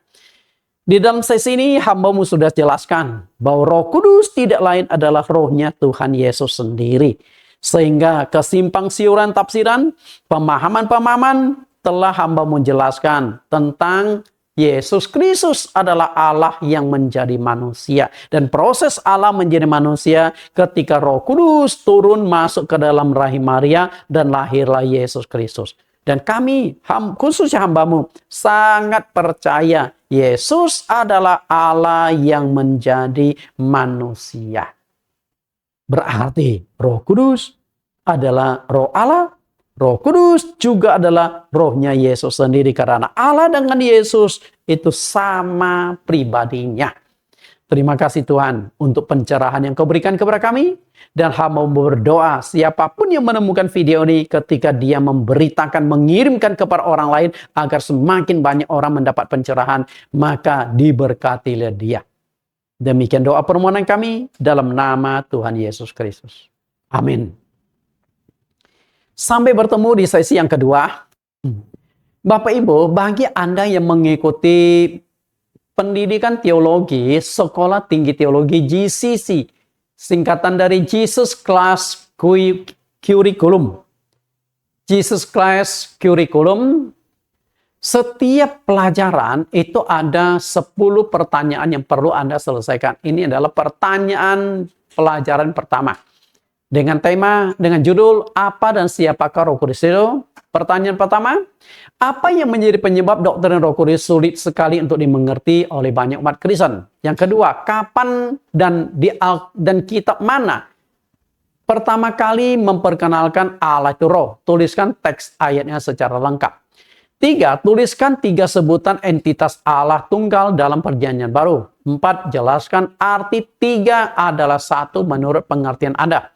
Di dalam sesi ini hamba-Mu sudah jelaskan bahwa Roh Kudus tidak lain adalah rohnya Tuhan Yesus sendiri. Sehingga kesimpang siuran tafsiran, pemahaman-pemahaman telah hamba-Mu jelaskan tentang Yesus Kristus adalah Allah yang menjadi manusia. Dan proses Allah menjadi manusia ketika Roh Kudus turun masuk ke dalam rahim Maria dan lahirlah Yesus Kristus. Dan kami, khususnya hamba-Mu, sangat percaya Yesus adalah Allah yang menjadi manusia. Berarti Roh Kudus adalah roh Allah. Roh Kudus juga adalah rohnya Yesus sendiri. Karena Allah dengan Yesus itu sama pribadinya. Terima kasih Tuhan untuk pencerahan yang Kau berikan kepada kami. Dan hamba berdoa siapapun yang menemukan video ini ketika dia memberitakan, mengirimkan kepada orang lain agar semakin banyak orang mendapat pencerahan, maka diberkatilah dia. Demikian doa permohonan kami dalam nama Tuhan Yesus Kristus. Amin. Sampai bertemu di sesi yang kedua. Bapak Ibu, bagi Anda yang mengikuti pendidikan teologi, Sekolah Tinggi Teologi GCC, singkatan dari Jesus Class Curriculum. Jesus Class Curriculum Setiap pelajaran itu ada 10 pertanyaan yang perlu Anda selesaikan. Ini adalah pertanyaan pelajaran pertama. Dengan tema, dengan judul, apa dan siapakah Roh Kudus itu? Pertanyaan pertama, apa yang menjadi penyebab doktrin Roh Kudus sulit sekali untuk dimengerti oleh banyak umat Kristen? Yang kedua, kapan dan kitab mana pertama kali memperkenalkan Allah itu roh? Tuliskan teks ayatnya secara lengkap. 3. Tuliskan 3 sebutan entitas Allah tunggal dalam perjanjian baru. 4. Jelaskan arti 3 adalah 1 menurut pengertian Anda.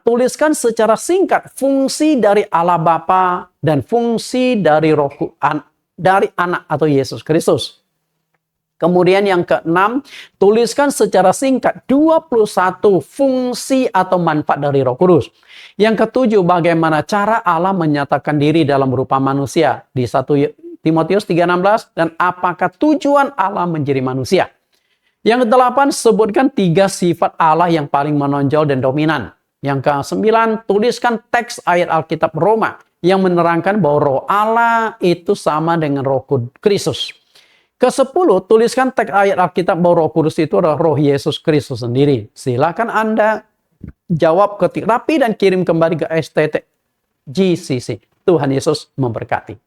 Tuliskan secara singkat fungsi dari Allah Bapa dan fungsi dari dari Anak atau Yesus Kristus. Kemudian yang ke-6, tuliskan secara singkat 21 fungsi atau manfaat dari Roh Kudus. Yang ke-7, bagaimana cara Allah menyatakan diri dalam rupa manusia di 1 Timotius 3:16 dan apakah tujuan Allah menjadi manusia. Yang ke-8, sebutkan 3 sifat Allah yang paling menonjol dan dominan. Yang ke-9, tuliskan teks ayat Alkitab Roma yang menerangkan bahwa Roh Allah itu sama dengan Roh Kristus. Ke-10, tuliskan teks ayat Alkitab bahwa Roh Kudus itu adalah Roh Yesus Kristus sendiri. Silakan Anda jawab, ketik rapi dan kirim kembali ke STT GCC. Tuhan Yesus memberkati.